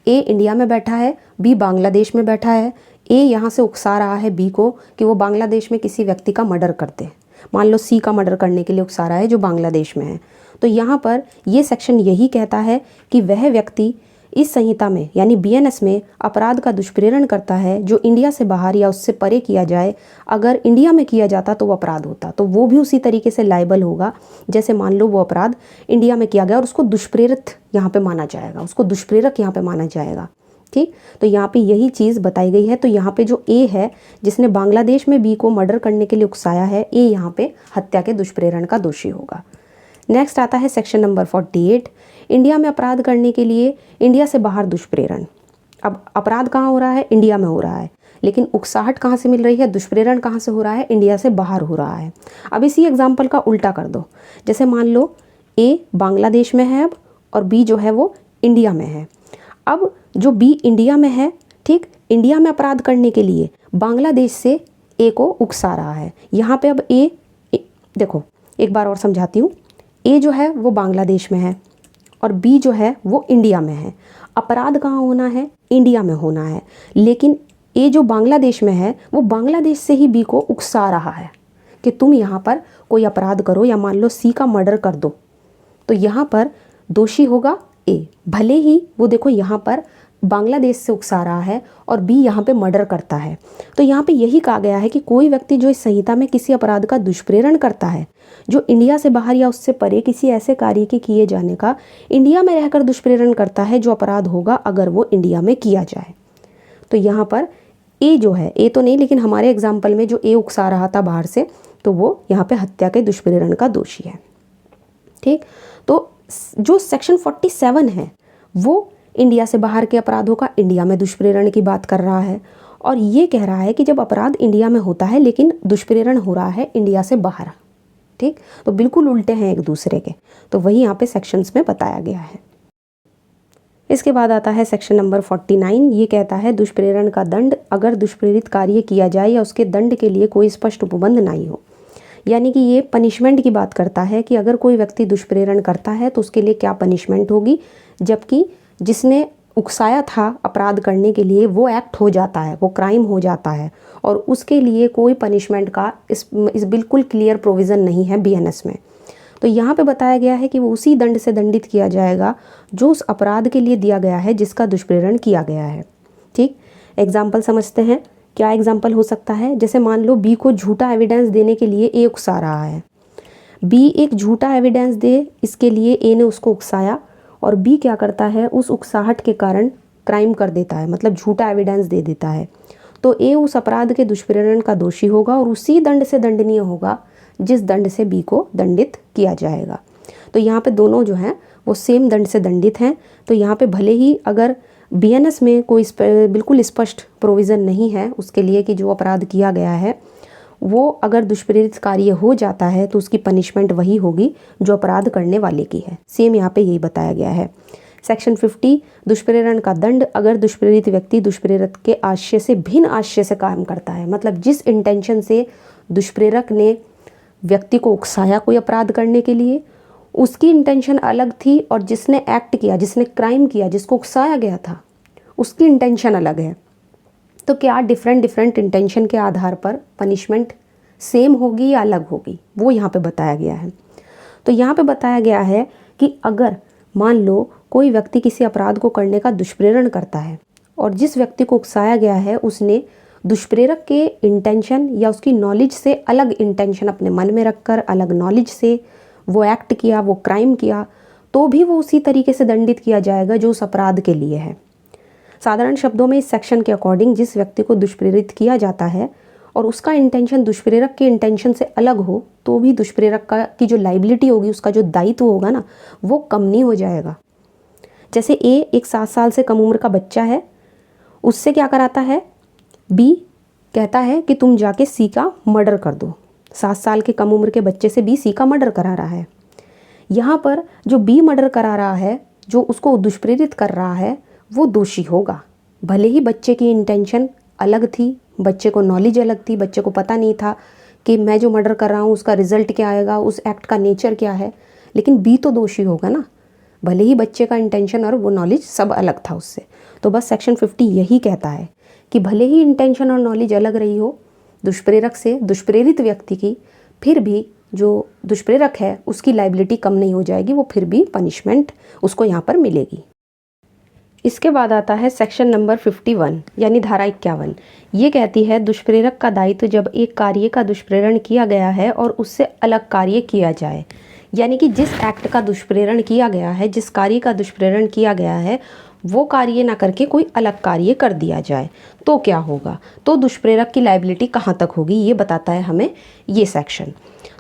ए इंडिया में बैठा है, बी बांग्लादेश में बैठा है। ए यहाँ से उकसा रहा है बी को कि वो बांग्लादेश में किसी व्यक्ति का मर्डर कर दे। मान लो सी का मर्डर करने के लिए उकसा रहा है जो बांग्लादेश में है। तो यहाँ पर ये सेक्शन यही कहता है कि वह व्यक्ति इस संहिता में यानी बीएनएस में अपराध का दुष्प्रेरण करता है जो इंडिया से बाहर या उससे परे किया जाए। अगर इंडिया में किया जाता तो वो अपराध होता, तो वो भी उसी तरीके से लायबल होगा। जैसे मान लो वो अपराध इंडिया में किया गया और उसको दुष्प्रेरित यहाँ पे माना जाएगा, उसको दुष्प्रेरक यहाँ पे माना जाएगा। ठीक, तो यहाँ पे यही चीज़ बताई गई है। तो यहाँ पे जो ए है जिसने बांग्लादेश में बी को मर्डर करने के लिए उकसाया है, ए यहाँ पे हत्या के दुष्प्रेरण का दोषी होगा। नेक्स्ट आता है सेक्शन नंबर 48। इंडिया में अपराध करने के लिए इंडिया से बाहर दुष्प्रेरण। अब अपराध कहाँ हो रहा है? इंडिया में हो रहा है, लेकिन उकसाहट कहाँ से मिल रही है? दुष्प्रेरण कहाँ से हो रहा है? इंडिया से बाहर हो रहा है। अब इसी एग्जाम्पल का उल्टा कर दो। जैसे मान लो ए बांग्लादेश में है अब और बी जो है वो इंडिया में है। अब जो बी इंडिया में है, ठीक, इंडिया में अपराध करने के लिए बांग्लादेश से ए को उकसा रहा है। यहाँ पे अब ए देखो एक बार और समझाती हूँ। ए जो है वो बांग्लादेश में है और बी जो है वो इंडिया में है। अपराध कहाँ होना है? इंडिया में होना है। लेकिन ए जो बांग्लादेश में है वो बांग्लादेश से ही बी को उकसा रहा है कि तुम यहाँ पर कोई अपराध करो, या मान लो सी का मर्डर कर दो, तो यहाँ पर दोषी होगा ए। भले ही वो देखो यहाँ पर बांग्लादेश से उकसा रहा है और बी यहाँ पे मर्डर करता है। तो यहाँ पे यही कहा गया है कि कोई व्यक्ति जो इस संहिता में किसी अपराध का दुष्प्रेरण करता है, जो इंडिया से बाहर या उससे परे किसी ऐसे कार्य के किए जाने का इंडिया में रहकर दुष्प्रेरण करता है, जो अपराध होगा अगर वो इंडिया में किया जाए। तो यहाँ पर ए जो है, ए तो नहीं लेकिन हमारे एग्जाम्पल में जो ए उकसा रहा था बाहर से, तो वो यहाँ पे हत्या के दुष्प्रेरण का दोषी है। ठीक, तो जो सेक्शन 47 है वो इंडिया से बाहर के अपराधों का इंडिया में दुष्प्रेरण की बात कर रहा है, और ये कह रहा है कि जब अपराध इंडिया में होता है लेकिन दुष्प्रेरण हो रहा है इंडिया से बाहर। ठीक, तो बिल्कुल उल्टे हैं एक दूसरे के, तो वही यहाँ पे सेक्शंस में बताया गया है। इसके बाद आता है सेक्शन नंबर 49। ये कहता है दुष्प्रेरण का दंड अगर दुष्प्रेरित कार्य किया जाए या उसके दंड के लिए कोई स्पष्ट उपबंध नहीं हो। यानी कि ये पनिशमेंट की बात करता है कि अगर कोई व्यक्ति दुष्प्रेरण करता है तो उसके लिए क्या पनिशमेंट होगी, जबकि जिसने उकसाया था अपराध करने के लिए वो एक्ट हो जाता है, वो क्राइम हो जाता है, और उसके लिए कोई पनिशमेंट का इस बिल्कुल क्लियर प्रोविज़न नहीं है बीएनएस में। तो यहाँ पे बताया गया है कि वो उसी दंड से दंडित किया जाएगा जो उस अपराध के लिए दिया गया है जिसका दुष्प्रेरण किया गया है। ठीक, एग्जाम्पल समझते हैं। क्या एग्जाम्पल हो सकता है? जैसे मान लो बी को झूठा एविडेंस देने के लिए ए उकसा रहा है। बी एक झूठा एविडेंस दे, इसके लिए ए ने उसको उकसाया, और बी क्या करता है, उस उकसाहट के कारण क्राइम कर देता है, मतलब झूठा एविडेंस दे देता है। तो ए उस अपराध के दुष्प्रेरण का दोषी होगा और उसी दंड से दंडनीय होगा जिस दंड से बी को दंडित किया जाएगा। तो यहाँ पे दोनों जो हैं वो सेम दंड से दंडित हैं। तो यहाँ पे भले ही अगर बीएनएस में कोई बिल्कुल स्पष्ट प्रोविज़न नहीं है उसके लिए कि जो अपराध किया गया है वो अगर दुष्प्रेरित कार्य हो जाता है तो उसकी पनिशमेंट वही होगी जो अपराध करने वाले की है। सेम यहाँ पे यही बताया गया है। सेक्शन 50 दुष्प्रेरण का दंड अगर दुष्प्रेरित व्यक्ति दुष्प्रेरक के आशय से भिन्न आशय से काम करता है, मतलब जिस इंटेंशन से दुष्प्रेरक ने व्यक्ति को उकसाया कोई अपराध करने के लिए, उसकी इंटेंशन अलग थी, और जिसने एक्ट किया, जिसने क्राइम किया, जिसको उकसाया गया था, उसकी इंटेंशन अलग है। तो क्या डिफरेंट इंटेंशन के आधार पर पनिशमेंट सेम होगी या अलग होगी, वो यहाँ पे बताया गया है। तो यहाँ पे बताया गया है कि अगर मान लो कोई व्यक्ति किसी अपराध को करने का दुष्प्रेरण करता है और जिस व्यक्ति को उकसाया गया है उसने दुष्प्रेरक के इंटेंशन या उसकी नॉलेज से अलग इंटेंशन अपने मन में रखकर अलग नॉलेज से वो एक्ट किया, वो क्राइम किया, तो भी वो उसी तरीके से दंडित किया जाएगा जो उस अपराध के लिए है। साधारण शब्दों में इस सेक्शन के अकॉर्डिंग जिस व्यक्ति को दुष्प्रेरित किया जाता है और उसका इंटेंशन दुष्प्रेरक के इंटेंशन से अलग हो, तो भी दुष्प्रेरक का की जो लाइबिलिटी होगी, उसका जो दायित्व होगा ना, वो कम नहीं हो जाएगा। जैसे ए एक 7 साल से कम उम्र का बच्चा है, उससे क्या कराता है, बी कहता है कि तुम जाके सी का मर्डर कर दो। 7 साल के कम उम्र के बच्चे से बी सी का मर्डर करा रहा है। यहाँ पर जो बी मर्डर करा रहा है, जो उसको दुष्प्रेरित कर रहा है, वो दोषी होगा। भले ही बच्चे की इंटेंशन अलग थी, बच्चे को नॉलेज अलग थी, बच्चे को पता नहीं था कि मैं जो मर्डर कर रहा हूँ उसका रिजल्ट क्या आएगा, उस एक्ट का नेचर क्या है, लेकिन बी तो दोषी होगा ना, भले ही बच्चे का इंटेंशन और वो नॉलेज सब अलग था उससे। तो बस सेक्शन 50 यही कहता है कि भले ही इंटेंशन और नॉलेज अलग रही हो दुष्प्रेरक से दुष्प्रेरित व्यक्ति की, फिर भी जो दुष्प्रेरक है उसकी लाइबिलिटी कम नहीं हो जाएगी, वो फिर भी पनिशमेंट उसको यहाँ पर मिलेगी। इसके बाद आता है सेक्शन नंबर 51 यानी धारा 51। ये कहती है दुष्प्रेरक का दायित्व जब एक कार्य का दुष्प्रेरण किया गया है और उससे अलग कार्य किया जाए, यानी कि जिस एक्ट का दुष्प्रेरण किया गया है, जिस कार्य का दुष्प्रेरण किया गया है, वो कार्य ना करके कोई अलग कार्य कर दिया जाए, तो क्या होगा, तो दुष्प्रेरक की लाइबिलिटी कहाँ तक होगी, ये बताता है हमें ये सेक्शन।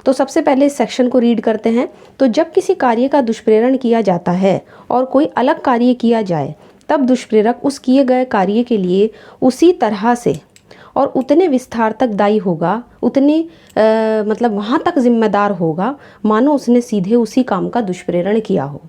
तो सबसे पहले इस सेक्शन को रीड करते हैं। तो जब किसी कार्य का दुष्प्रेरण किया जाता है और कोई अलग कार्य किया जाए, तब दुष्प्रेरक उस किए गए कार्य के लिए उसी तरह से और उतने विस्तार तक दायी होगा, उतने मतलब वहाँ तक जिम्मेदार होगा मानो उसने सीधे उसी काम का दुष्प्रेरण किया हो।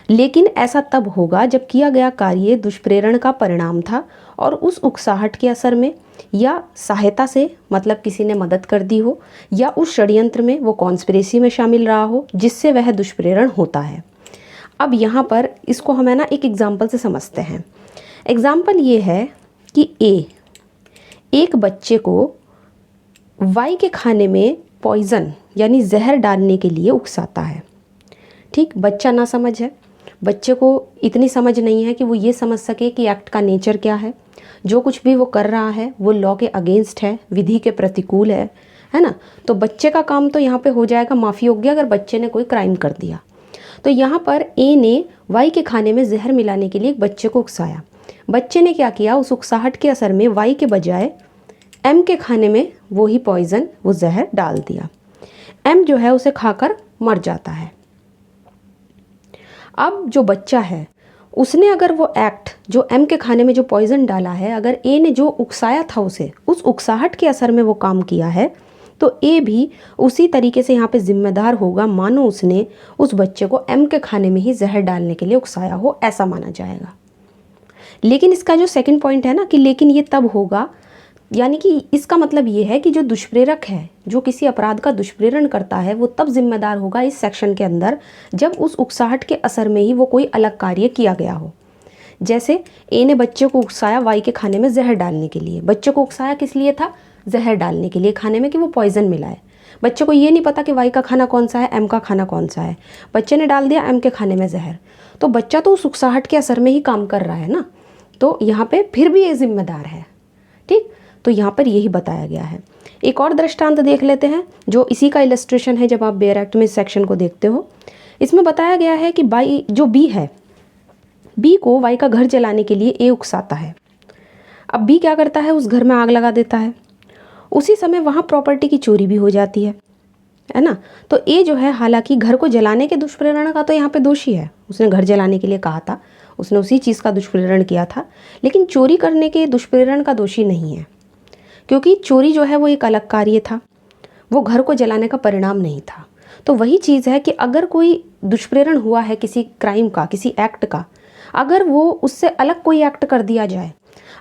लेकिन ऐसा तब होगा जब किया गया कार्य दुष्प्रेरण का परिणाम था और उस उकसाहट के असर में या सहायता से, मतलब किसी ने मदद कर दी हो, या उस षड्यंत्र में, वो कॉन्स्पिरेसी में शामिल रहा हो जिससे वह दुष्प्रेरण होता है। अब यहाँ पर इसको हमें ना एक एग्जाम्पल से समझते हैं। एग्जाम्पल ये है कि एक बच्चे को वाई के खाने में पॉइज़न यानी जहर डालने के लिए उकसाता है। ठीक, बच्चा ना समझ है, बच्चे को इतनी समझ नहीं है कि वो ये समझ सके कि एक्ट का नेचर क्या है। जो कुछ भी वो कर रहा है वो लॉ के अगेंस्ट है, विधि के प्रतिकूल है ना। तो बच्चे का काम तो यहाँ पे हो जाएगा माफ़ी योग्य अगर बच्चे ने कोई क्राइम कर दिया। तो यहाँ पर ए ने वाई के खाने में जहर मिलाने के लिए एक बच्चे को उकसाया। बच्चे ने क्या किया, उस उकसाहट के असर में वाई के बजाय एम के खाने में वो ही पॉइज़न, वो जहर डाल दिया। एम जो है उसे खाकर मर जाता है। अब जो बच्चा है उसने अगर वो एक्ट जो एम के खाने में जो पॉइज़न डाला है, अगर ए ने जो उकसाया था उसे उस उकसाहट के असर में वो काम किया है, तो ए भी उसी तरीके से यहाँ पे जिम्मेदार होगा, मानो उसने उस बच्चे को एम के खाने में ही जहर डालने के लिए उकसाया हो, ऐसा माना जाएगा। लेकिन इसका जो सेकंड पॉइंट है ना कि लेकिन ये तब होगा, यानी कि इसका मतलब ये है कि जो दुष्प्रेरक है, जो किसी अपराध का दुष्प्रेरण करता है, वो तब जिम्मेदार होगा इस सेक्शन के अंदर जब उस उकसाहट के असर में ही वो कोई अलग कार्य किया गया हो। जैसे ए ने बच्चे को उकसाया वाई के खाने में जहर डालने के लिए। बच्चे को उकसाया किस लिए था, जहर डालने के लिए खाने में कि वो पॉइज़न मिलाए। बच्चे को ये नहीं पता कि वाई का खाना कौन सा है, एम का खाना कौन सा है। बच्चे ने डाल दिया एम के खाने में जहर, तो बच्चा तो उस उकसाहट के असर में ही काम कर रहा है ना, तो यहाँ पे फिर भी ये जिम्मेदार है। ठीक, तो यहाँ पर यही बताया गया है। एक और दृष्टांत देख लेते हैं जो इसी का इलस्ट्रेशन है। जब आप बेयर एक्ट में इस सेक्शन को देखते हो, इसमें बताया गया है कि बाई जो बी है, बी को वाई का घर जलाने के लिए ए उकसाता है। अब बी क्या करता है, उस घर में आग लगा देता है। उसी समय वहाँ प्रॉपर्टी की चोरी भी हो जाती है ना। तो ए जो है, हालांकि घर को जलाने के दुष्प्रेरण का तो यहाँ पे दोषी है, उसने घर जलाने के लिए कहा था, उसने उसी चीज़ का दुष्प्रेरण किया था, लेकिन चोरी करने के दुष्प्रेरण का दोषी नहीं है, क्योंकि चोरी जो है वो एक अलग कार्य था, वो घर को जलाने का परिणाम नहीं था। तो वही चीज़ है कि अगर कोई दुष्प्रेरण हुआ है किसी क्राइम का, किसी एक्ट का, अगर वो उससे अलग कोई एक्ट कर दिया जाए,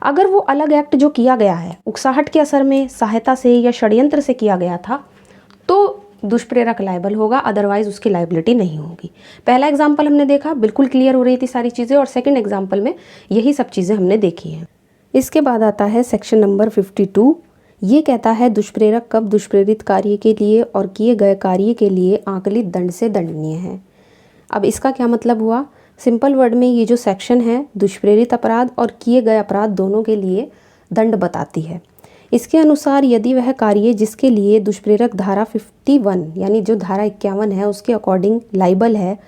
अगर वो अलग एक्ट जो किया गया है उकसाहट के असर में, सहायता से या षड्यंत्र से किया गया था, तो दुष्प्रेरक लायबल होगा, अदरवाइज उसकी लायबिलिटी नहीं होगी। पहला एग्जाम्पल हमने देखा, बिल्कुल क्लियर हो रही थी सारी चीज़ें, और सेकंड एग्जाम्पल में यही सब चीज़ें हमने देखी हैं। इसके बाद आता है सेक्शन नंबर 52। ये कहता है दुष्प्रेरक कब दुष्प्रेरित कार्य के लिए और किए गए कार्य के लिए आकलित दंड से दंडनीय है। अब इसका क्या मतलब हुआ, सिंपल वर्ड में ये जो सेक्शन है दुष्प्रेरित अपराध और किए गए अपराध दोनों के लिए दंड बताती है। इसके अनुसार यदि वह कार्य जिसके लिए दुष्प्रेरक धारा 51 यानी जो धारा 51 है उसके अकॉर्डिंग लाइबल है,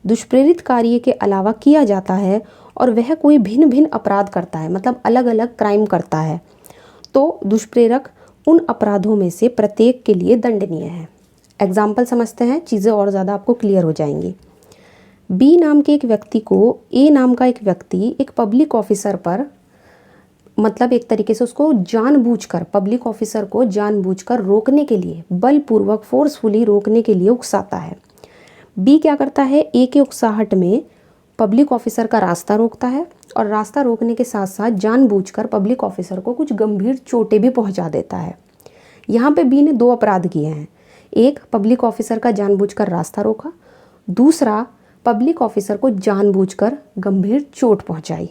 दुष्प्रेरित कार्य के अलावा किया जाता है और वह कोई भिन्न भिन्न अपराध करता है, मतलब अलग अलग क्राइम करता है, तो दुष्प्रेरक उन अपराधों में से प्रत्येक के लिए दंडनीय है। एग्जाम्पल समझते हैं, चीज़ें और ज़्यादा आपको क्लियर हो जाएंगी। बी नाम के एक व्यक्ति को ए नाम का एक व्यक्ति एक पब्लिक ऑफिसर पर, मतलब एक तरीके से उसको जानबूझकर, पब्लिक ऑफिसर को जानबूझकर रोकने के लिए, बलपूर्वक फोर्सफुली रोकने के लिए उकसाता है। बी क्या करता है, ए के उकसाहट में पब्लिक ऑफिसर का रास्ता रोकता है और रास्ता रोकने के साथ साथ जानबूझकर पब्लिक ऑफिसर को कुछ गंभीर चोटें भी पहुंचा देता है। यहाँ पे बी ने दो अपराध किए हैं, एक पब्लिक ऑफिसर का जानबूझकर रास्ता रोका, दूसरा पब्लिक ऑफिसर को जानबूझकर गंभीर चोट पहुंचाई।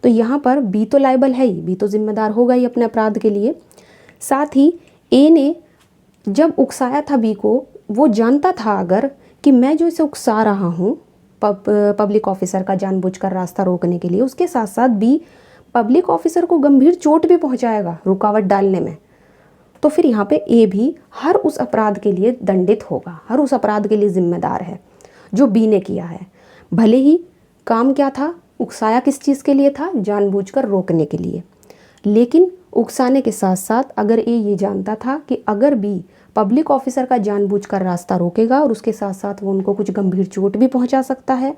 तो यहाँ पर बी तो लायबल है ही, बी तो जिम्मेदार होगा ही अपने अपराध के लिए। साथ ही ए ने जब उकसाया था बी को, वो जानता था अगर कि मैं जो इसे उकसा रहा हूँ पब्लिक ऑफिसर का जानबूझकर रास्ता रोकने के लिए, उसके साथ साथ बी पब्लिक ऑफिसर को गंभीर चोट भी पहुँचाएगा रुकावट डालने में, तो फिर यहाँ पे ए भी हर उस अपराध के लिए दंडित होगा, हर उस अपराध के लिए जिम्मेदार है जो बी ने किया है। भले ही काम क्या था, उकसाया किस चीज़ के लिए था, जानबूझकर रोकने के लिए, लेकिन उकसाने के साथ साथ अगर ए ये जानता था कि अगर बी पब्लिक ऑफिसर का जानबूझकर रास्ता रोकेगा और उसके साथ साथ वो उनको कुछ गंभीर चोट भी पहुंचा सकता है,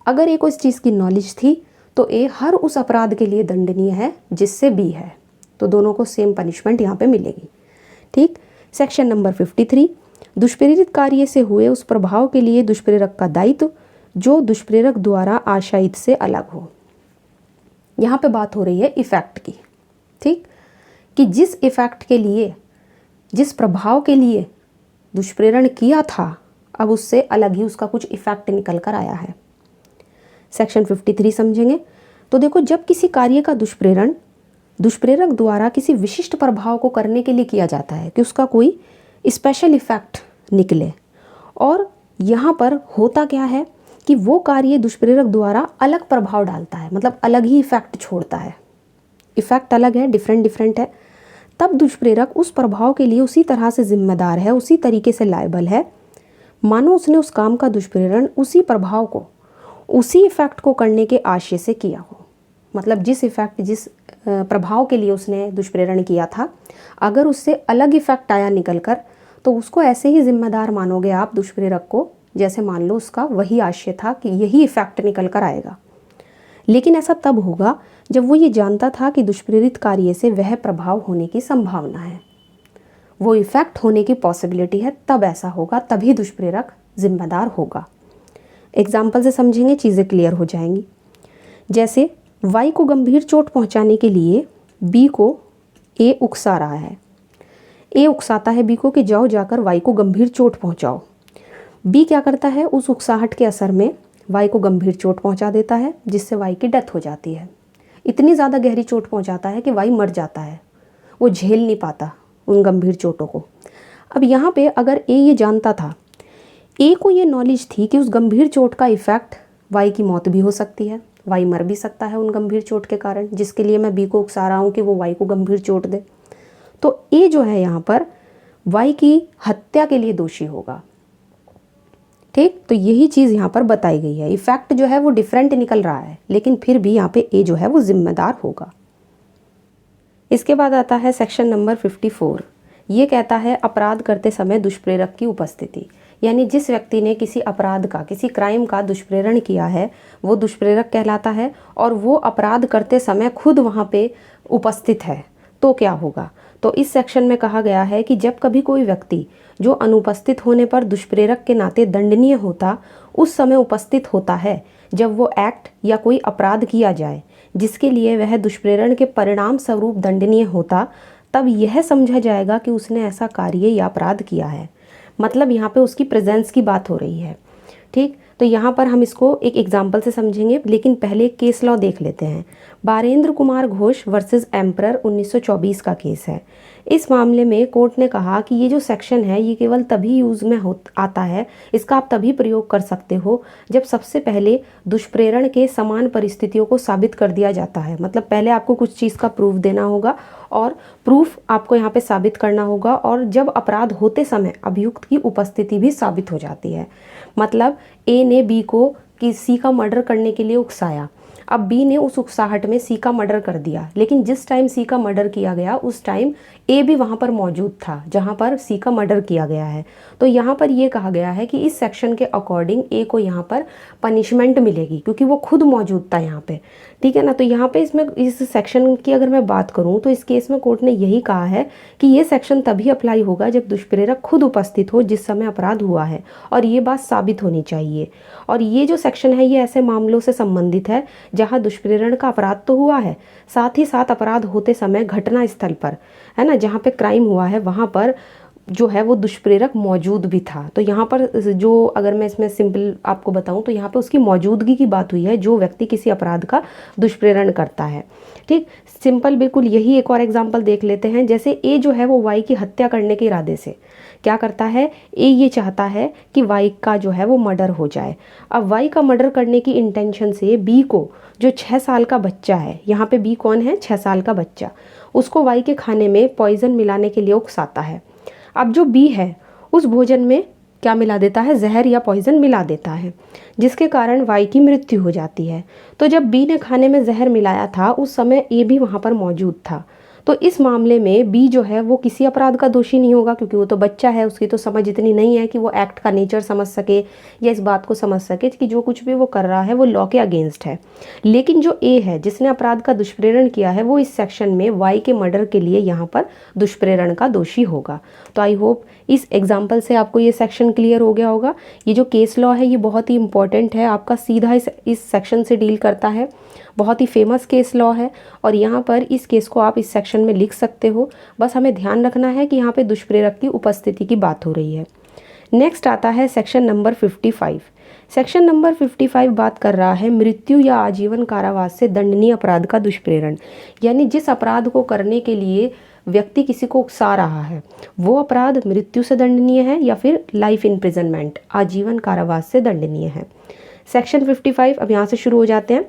अगर ए को इस चीज़ की नॉलेज थी, तो ए हर उस अपराध के लिए दंडनीय है जिससे बी है, तो दोनों को सेम पनिशमेंट यहाँ पे मिलेगी। ठीक, सेक्शन नंबर 53, दुष्प्रेरित कार्य से हुए उस प्रभाव के लिए दुष्प्रेरक का दायित्व जो दुष्प्रेरक द्वारा आशयित से अलग हो। यहाँ पे बात हो रही है इफेक्ट की, ठीक, कि जिस इफेक्ट के लिए, जिस प्रभाव के लिए दुष्प्रेरण किया था, अब उससे अलग ही उसका कुछ इफेक्ट निकल कर आया है। सेक्शन 53 समझेंगे। तो देखो, जब किसी कार्य का दुष्प्रेरण दुष्प्रेरक द्वारा किसी विशिष्ट प्रभाव को करने के लिए किया जाता है कि उसका कोई स्पेशल इफेक्ट निकले, और यहाँ पर होता क्या है कि वो कार्य दुष्प्रेरक द्वारा अलग प्रभाव डालता है, मतलब अलग ही इफेक्ट छोड़ता है, इफेक्ट अलग है, डिफरेंट है, तब दुष्प्रेरक उस प्रभाव के लिए उसी तरह से जिम्मेदार है, उसी तरीके से लायबल है मानो उसने उस काम का दुष्प्रेरण उसी प्रभाव को, उसी इफेक्ट को करने के आशय से किया हो। मतलब जिस प्रभाव के लिए उसने दुष्प्रेरण किया था, अगर उससे अलग इफेक्ट आया निकल कर, तो उसको ऐसे ही जिम्मेदार मानोगे आप दुष्प्रेरक को, जैसे मान लो उसका वही आशय था कि यही इफेक्ट निकल कर आएगा। लेकिन ऐसा तब होगा जब वो ये जानता था कि दुष्प्रेरित कार्य से वह प्रभाव होने की संभावना है, वो इफेक्ट होने की पॉसिबिलिटी है, तब ऐसा होगा, तभी दुष्प्रेरक जिम्मेदार होगा। एग्जाम्पल से समझेंगे, चीज़ें क्लियर हो जाएंगी। जैसे वाई को गंभीर चोट पहुंचाने के लिए बी को ए उकसा रहा है। ए उकसाता है बी को कि जाओ जाकर वाई को गंभीर चोट पहुंचाओ। बी क्या करता है, उस उकसाहट के असर में वाई को गंभीर चोट पहुंचा देता है, जिससे वाई की डेथ हो जाती है। इतनी ज़्यादा गहरी चोट पहुंचाता है कि वाई मर जाता है, वो झेल नहीं पाता उन गंभीर चोटों को। अब यहाँ पे अगर ए ये जानता था, ए को ये नॉलेज थी कि उस गंभीर चोट का इफ़ेक्ट वाई की मौत भी हो सकती है, वाई मर भी सकता है उन गंभीर चोट के कारण, जिसके लिए मैं बी को उकसा रहा हूँ कि वो वाई को गंभीर चोट दे, तो ए जो है यहाँ पर वाई की हत्या के लिए दोषी होगा। ठीक, तो यही चीज़ यहाँ पर बताई गई है। इफेक्ट जो है वो डिफरेंट निकल रहा है, लेकिन फिर भी यहाँ पे ए जो है वो जिम्मेदार होगा। इसके बाद आता है सेक्शन नंबर 54। ये कहता है अपराध करते समय दुष्प्रेरक की उपस्थिति, यानी जिस व्यक्ति ने किसी अपराध का, किसी क्राइम का दुष्प्रेरण किया है, वो दुष्प्रेरक कहलाता है, और वो अपराध करते समय खुद वहाँ पे उपस्थित है, तो क्या होगा। तो इस सेक्शन में कहा गया है कि जब कभी कोई व्यक्ति जो अनुपस्थित होने पर दुष्प्रेरक के नाते दंडनीय होता, उस समय उपस्थित होता है जब वो एक्ट या कोई अपराध किया जाए जिसके लिए वह दुष्प्रेरण के परिणाम स्वरूप दंडनीय होता, तब यह समझा जाएगा कि उसने ऐसा कार्य या अपराध किया है। मतलब यहाँ पे उसकी प्रेजेंस की बात हो रही है। ठीक, तो यहाँ पर हम इसको एक एग्जाम्पल से समझेंगे, लेकिन पहले केस लॉ देख लेते हैं। बारेंद्र कुमार घोष वर्सेस एम्परर 1924 का केस है। इस मामले में कोर्ट ने कहा कि ये जो सेक्शन है ये केवल तभी यूज़ में आता है, इसका आप तभी प्रयोग कर सकते हो जब सबसे पहले दुष्प्रेरण के समान परिस्थितियों को साबित कर दिया जाता है। मतलब पहले आपको कुछ चीज़ का प्रूफ देना होगा और प्रूफ आपको यहाँ पे साबित करना होगा, और जब अपराध होते समय अभियुक्त की उपस्थिति भी साबित हो जाती है। मतलब ए ने बी को किसी का मर्डर करने के लिए उकसाया, अब बी ने उस उकसाहट में सी का मर्डर कर दिया, लेकिन जिस टाइम सी का मर्डर किया गया उस टाइम ए भी वहाँ पर मौजूद था जहाँ पर सी का मर्डर किया गया है। तो यहाँ पर ये कहा गया है कि इस सेक्शन के अकॉर्डिंग ए को यहाँ पर पनिशमेंट मिलेगी, क्योंकि वो खुद मौजूद था यहाँ पे। ठीक है ना। तो यहाँ पे इसमें इस सेक्शन की अगर मैं बात करूँ तो इस केस में कोर्ट ने यही कहा है कि ये सेक्शन तभी अप्लाई होगा जब दुष्प्रेरक खुद उपस्थित हो जिस समय अपराध हुआ है, और ये बात साबित होनी चाहिए। और ये जो सेक्शन है ये ऐसे मामलों से संबंधित है जहाँ दुष्प्रेरण का अपराध तो हुआ है, साथ ही साथ अपराध होते समय घटना स्थल पर, है ना, जहाँ पे क्राइम हुआ है वहाँ पर जो है वो दुष्प्रेरक मौजूद भी था। तो यहाँ पर जो, अगर मैं इसमें सिंपल आपको बताऊँ तो यहाँ पे उसकी मौजूदगी की बात हुई है, जो व्यक्ति किसी अपराध का दुष्प्रेरण करता है। ठीक, सिंपल बिल्कुल यही एक और एग्जांपल देख लेते हैं। जैसे ए जो है वो वाई की हत्या करने के इरादे से क्या करता है, ए ये चाहता है कि वाई का जो है वो मर्डर हो जाए। अब वाई का मर्डर करने की इंटेंशन से बी को, जो 6 साल का बच्चा है, यहाँ पे बी कौन है, 6 साल का बच्चा, उसको वाई के खाने में पॉइजन मिलाने के लिए उकसाता है। अब जो बी है उस भोजन में क्या मिला देता है, जहर या पॉइजन मिला देता है, जिसके कारण वाई की मृत्यु हो जाती है। तो जब बी ने खाने में जहर मिलाया था उस समय ए भी वहाँ पर मौजूद था। तो इस मामले में बी जो है वो किसी अपराध का दोषी नहीं होगा, क्योंकि वो तो बच्चा है, उसकी तो समझ इतनी नहीं है कि वो एक्ट का नेचर समझ सके या इस बात को समझ सके कि जो कुछ भी वो कर रहा है वो लॉ के अगेंस्ट है। लेकिन जो ए है जिसने अपराध का दुष्प्रेरण किया है वो इस सेक्शन में वाई के मर्डर के लिए यहाँ पर दुष्प्रेरण का दोषी होगा। तो आई होप इस एग्जाम्पल से आपको ये सेक्शन क्लियर हो गया होगा। ये जो केस लॉ है ये बहुत ही इंपॉर्टेंट है, आपका सीधा इस सेक्शन से डील करता है, बहुत ही फेमस केस लॉ है, और यहाँ पर इस केस को आप इस सेक्शन में लिख सकते हो। बस हमें ध्यान रखना है कि यहाँ पे दुष्प्रेरक की उपस्थिति की बात हो रही है। नेक्स्ट आता है सेक्शन नंबर 55। सेक्शन नंबर 55 बात कर रहा है मृत्यु या आजीवन कारावास से दंडनीय अपराध का दुष्प्रेरण, यानी जिस अपराध को करने के लिए व्यक्ति किसी को उकसा रहा है वो अपराध मृत्यु से दंडनीय है या फिर लाइफ इम्प्रिजनमेंट आजीवन कारावास से दंडनीय है। सेक्शन 55 अब यहाँ से शुरू हो जाते हैं।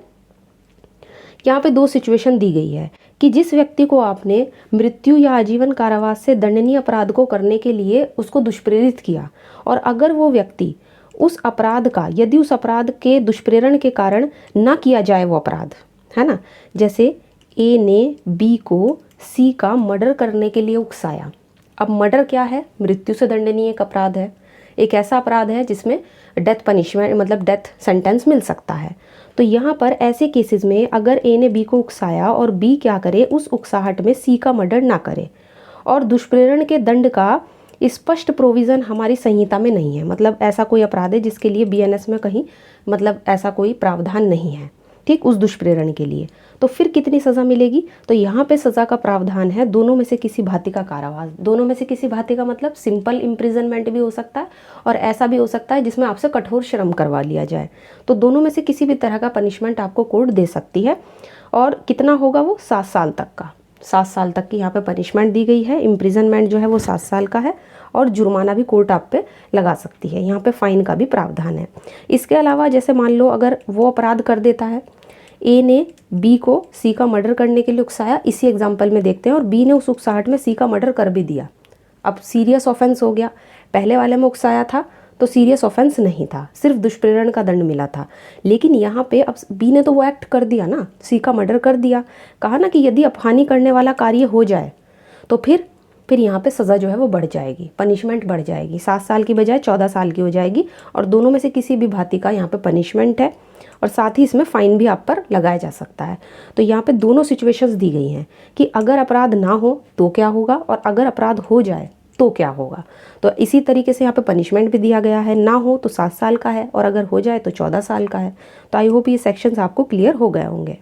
यहाँ पे दो सिचुएशन दी गई है कि जिस व्यक्ति को आपने मृत्यु या आजीवन कारावास से दंडनीय अपराध को करने के लिए उसको दुष्प्रेरित किया, और अगर वो व्यक्ति उस अपराध का, यदि उस अपराध के दुष्प्रेरण के कारण ना किया जाए वो अपराध, है ना, जैसे ए ने बी को सी का मर्डर करने के लिए उकसाया। अब मर्डर क्या है? मृत्यु से दंडनीय एक अपराध है, एक ऐसा अपराध है जिसमें डेथ पनिशमेंट मतलब डेथ सेंटेंस मिल सकता है। तो यहाँ पर ऐसे केसेस में अगर ए ने बी को उकसाया और बी क्या करे, उस उकसाहट में सी का मर्डर ना करे, और दुष्प्रेरण के दंड का स्पष्ट प्रोविज़न हमारी संहिता में नहीं है, मतलब ऐसा कोई अपराध है जिसके लिए बीएनएस में कहीं मतलब ऐसा कोई प्रावधान नहीं है, ठीक, उस दुष्प्रेरण के लिए, तो फिर कितनी सज़ा मिलेगी? तो यहाँ पे सज़ा का प्रावधान है दोनों में से किसी भांति का कारावास। दोनों में से किसी भांति का मतलब सिंपल इम्प्रिजनमेंट भी हो सकता है और ऐसा भी हो सकता है जिसमें आपसे कठोर श्रम करवा लिया जाए। तो दोनों में से किसी भी तरह का पनिशमेंट आपको कोर्ट दे सकती है, और कितना होगा वो? 7 साल तक का। 7 साल तक की यहाँ पे पनिशमेंट दी गई है। इम्प्रिजनमेंट जो है वो 7 साल का है, और जुर्माना भी कोर्ट आप पे लगा सकती है। यहाँ पे फाइन का भी प्रावधान है। इसके अलावा जैसे मान लो अगर वो अपराध कर देता है, ए ने बी को सी का मर्डर करने के लिए उकसाया, इसी एग्जाम्पल में देखते हैं, और बी ने उस उकसाहट में सी का मर्डर कर भी दिया। अब सीरियस ऑफेंस हो गया। पहले वाले में उकसाया था तो सीरियस ऑफेंस नहीं था, सिर्फ दुष्प्रेरण का दंड मिला था, लेकिन यहाँ पे अब बी ने तो वो एक्ट कर दिया ना, सी का मर्डर कर दिया। कहा ना कि यदि अपहानि करने वाला कार्य हो जाए तो फिर यहाँ पे सज़ा जो है वो बढ़ जाएगी, पनिशमेंट बढ़ जाएगी, 7 साल की बजाय 14 साल की हो जाएगी, और दोनों में से किसी भी भांति का यहाँ पे पनिशमेंट है, और साथ ही इसमें फ़ाइन भी आप पर लगाया जा सकता है। तो यहाँ पे दोनों सिचुएशंस दी गई हैं कि अगर अपराध ना हो तो क्या होगा, और अगर अपराध हो जाए तो क्या होगा। तो इसी तरीके से यहाँ पे पनिशमेंट भी दिया गया है, ना हो तो 7 साल का है, और अगर हो जाए तो 14 साल का है। तो आई होप ये सेक्शंस आपको क्लियर हो गए होंगे।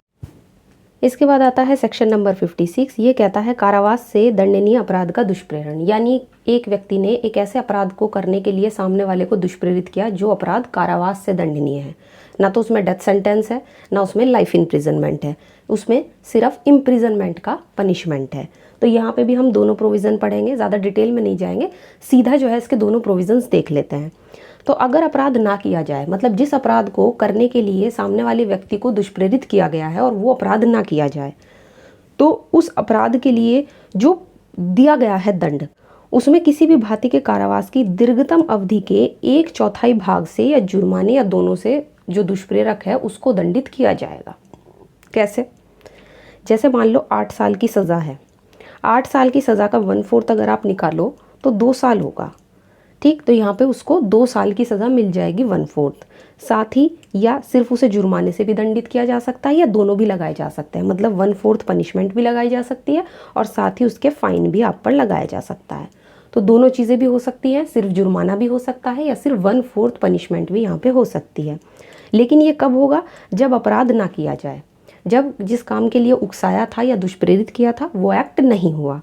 इसके बाद आता है सेक्शन नंबर 56। ये कहता है कारावास से दंडनीय अपराध का दुष्प्रेरण, यानी एक व्यक्ति ने एक ऐसे अपराध को करने के लिए सामने वाले को दुष्प्रेरित किया जो अपराध कारावास से दंडनीय है। ना तो उसमें डेथ सेंटेंस है, ना उसमें लाइफ इम्प्रिजनमेंट है, उसमें सिर्फ इम्प्रिजनमेंट का पनिशमेंट है। तो यहाँ पे भी हम दोनों प्रोविज़न पढ़ेंगे, ज़्यादा डिटेल में नहीं जाएंगे, सीधा जो है इसके दोनों प्रोविज़न्स देख लेते हैं। तो अगर अपराध ना किया जाए, मतलब जिस अपराध को करने के लिए सामने वाले व्यक्ति को दुष्प्रेरित किया गया है और वो अपराध ना किया जाए, तो उस अपराध के लिए जो दिया गया है दंड, उसमें किसी भी भांति के कारावास की दीर्घतम अवधि के 1/4 भाग से या जुर्माने या दोनों से जो दुष्प्रेरक है उसको दंडित किया जाएगा। कैसे? जैसे मान लो 8 साल की सज़ा है, 8 साल की सज़ा का 1/4 अगर आप निकालो तो 2 साल होगा, ठीक। तो यहाँ पे उसको 2 साल की सज़ा मिल जाएगी 1/4। साथ ही या सिर्फ उसे जुर्माने से भी दंडित किया जा सकता है, या दोनों भी लगाए जा सकते हैं, मतलब 1/4 पनिशमेंट भी लगाई जा सकती है और साथ ही उसके फाइन भी आप पर लगाया जा सकता है। तो दोनों चीज़ें भी हो सकती हैं, सिर्फ जुर्माना भी हो सकता है या सिर्फ 1/4 पनिशमेंट भी यहाँ पे हो सकती है। लेकिन ये कब होगा? जब अपराध ना किया जाए, जब जिस काम के लिए उकसाया था या दुष्प्रेरित किया था वो एक्ट नहीं हुआ।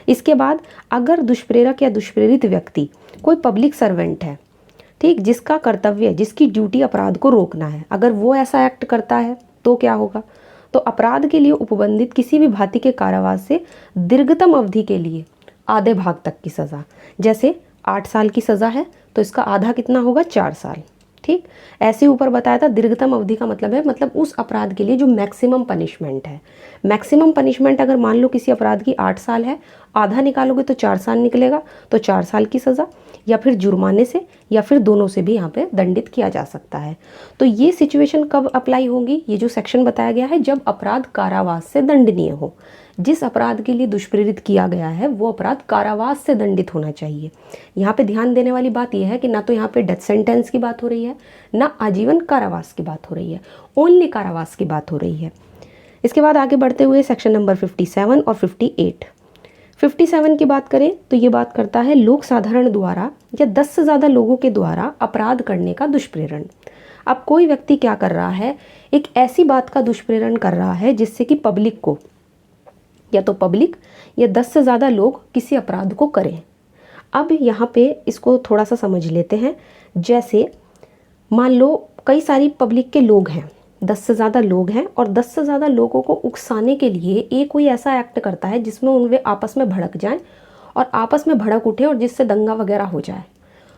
इसके बाद अगर दुष्प्रेरक या दुष्प्रेरित व्यक्ति कोई पब्लिक सर्वेंट है, ठीक, जिसका कर्तव्य, जिसकी ड्यूटी अपराध को रोकना है, अगर वो ऐसा एक्ट करता है तो क्या होगा? तो अपराध के लिए उपबंधित किसी भी भांति के कारावास से दीर्घतम अवधि के लिए आधे भाग तक की सज़ा, जैसे 8 साल की सज़ा है तो इसका आधा कितना होगा? 4 साल, ठीक। ऐसे ऊपर बताया था दीर्घतम अवधि का मतलब है, मतलब उस अपराध के लिए जो मैक्सिमम पनिशमेंट है। मैक्सिमम पनिशमेंट अगर मान लो किसी अपराध की 8 साल है, आधा निकालोगे तो 4 साल निकलेगा, तो 4 साल की सज़ा या फिर जुर्माने से या फिर दोनों से भी यहाँ पे दंडित किया जा सकता है। तो ये सिचुएशन कब अप्लाई होगी? ये जो सेक्शन बताया गया है, जब अपराध कारावास से दंडनीय हो। जिस अपराध के लिए दुष्प्रेरित किया गया है वो अपराध कारावास से दंडित होना चाहिए। यहाँ पे ध्यान देने वाली बात यह है कि ना तो यहाँ पे डेथ सेंटेंस की बात हो रही है, ना आजीवन कारावास की बात हो रही है, ओनली कारावास की बात हो रही है। इसके बाद आगे बढ़ते हुए सेक्शन नंबर 57 और 58। 57 की बात करें तो ये बात करता है लोक साधारण द्वारा या 10 से ज़्यादा लोगों के द्वारा अपराध करने का दुष्प्रेरण। अब कोई व्यक्ति क्या कर रहा है? एक ऐसी बात का दुष्प्रेरण कर रहा है जिससे कि पब्लिक को, या तो पब्लिक या 10 से ज़्यादा लोग किसी अपराध को करें। अब यहाँ पे इसको थोड़ा सा समझ लेते हैं। जैसे मान लो कई सारी पब्लिक के लोग हैं, 10 से ज़्यादा लोग हैं, और 10 से ज़्यादा लोगों को उकसाने के लिए एक कोई ऐसा एक्ट करता है जिसमें उनवे आपस में भड़क जाएं और आपस में भड़क उठे और जिससे दंगा वगैरह हो जाए।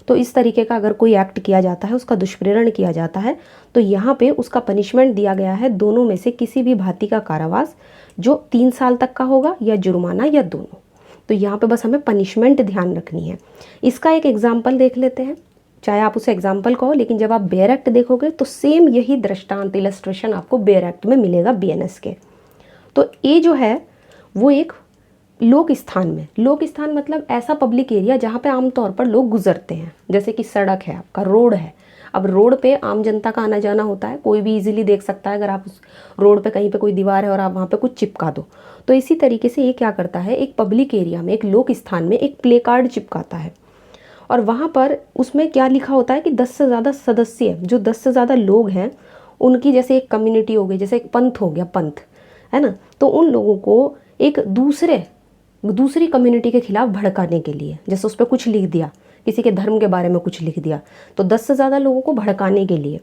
तो इस तरीके का अगर कोई एक्ट किया जाता है, उसका दुष्प्रेरण किया जाता है, तो यहाँ पे उसका पनिशमेंट दिया गया है दोनों में से किसी भी भांति का कारावास, जो 3 साल तक का होगा, या जुर्माना, या दोनों। तो यहाँ पे बस हमें पनिशमेंट ध्यान रखनी है। इसका एक एग्जाम्पल देख लेते हैं, चाहे आप उसे एग्जाम्पल कहो, लेकिन जब आप बेयर एक्ट देखोगे तो सेम यही दृष्टांत इलस्ट्रेशन आपको बेयर एक्ट में मिलेगा BNS के। तो ये जो है वो एक लोक स्थान में, लोक स्थान मतलब ऐसा पब्लिक एरिया जहाँ पे आमतौर पर लोग गुजरते हैं, जैसे कि सड़क है, आपका रोड है। अब रोड पे आम जनता का आना जाना होता है, कोई भी इजीली देख सकता है। अगर आप उस रोड पे कहीं पे कोई दीवार है और आप वहाँ पे कुछ चिपका दो, तो इसी तरीके से ये क्या करता है, एक पब्लिक एरिया में, एक लोक स्थान में एक प्ले कार्ड चिपकाता है, और वहाँ पर उसमें क्या लिखा होता है कि 10 से ज़्यादा सदस्य, जो 10 से ज़्यादा लोग हैं उनकी, जैसे एक कम्युनिटी हो गई, जैसे एक पंथ हो गया, पंथ है ना, तो उन लोगों को एक दूसरी कम्युनिटी के खिलाफ भड़काने के लिए, जैसे उस पर कुछ लिख दिया, किसी के धर्म के बारे में कुछ लिख दिया, तो 10 से ज़्यादा लोगों को भड़काने के लिए,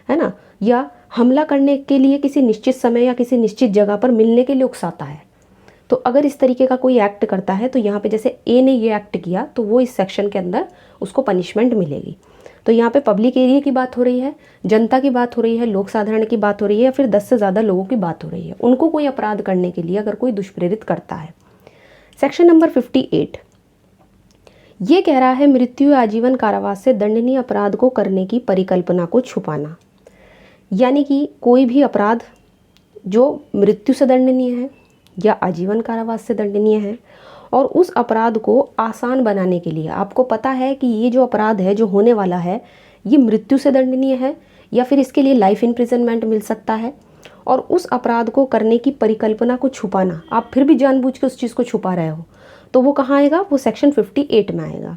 है ना, या हमला करने के लिए किसी निश्चित समय या किसी निश्चित जगह पर मिलने के लिए उकसाता है। तो अगर इस तरीके का कोई एक्ट करता है, तो यहाँ पे जैसे ए ने ये एक्ट किया, तो वो इस सेक्शन के अंदर उसको पनिशमेंट मिलेगी। तो यहाँ पे पब्लिक एरिया की बात हो रही है, जनता की बात हो रही है, लोक साधारण की बात हो रही है, या फिर 10 से ज़्यादा लोगों की बात हो रही है, उनको कोई अपराध करने के लिए अगर कोई दुष्प्रेरित करता है। सेक्शन नंबर 58 ये कह रहा है मृत्यु या आजीवन कारावास से दंडनीय अपराध को करने की परिकल्पना को छुपाना। यानी कि कोई भी अपराध जो मृत्यु से दंडनीय है या आजीवन कारावास से दंडनीय है, और उस अपराध को आसान बनाने के लिए, आपको पता है कि ये जो अपराध है जो होने वाला है ये मृत्यु से दंडनीय है, या फिर इसके लिए लाइफ इम्प्रिजनमेंट मिल सकता है, और उस अपराध को करने की परिकल्पना को छुपाना, आप फिर भी जानबूझ के उस चीज़ को छुपा रहे हो, तो वो कहाँ आएगा, वो सेक्शन 58 में आएगा।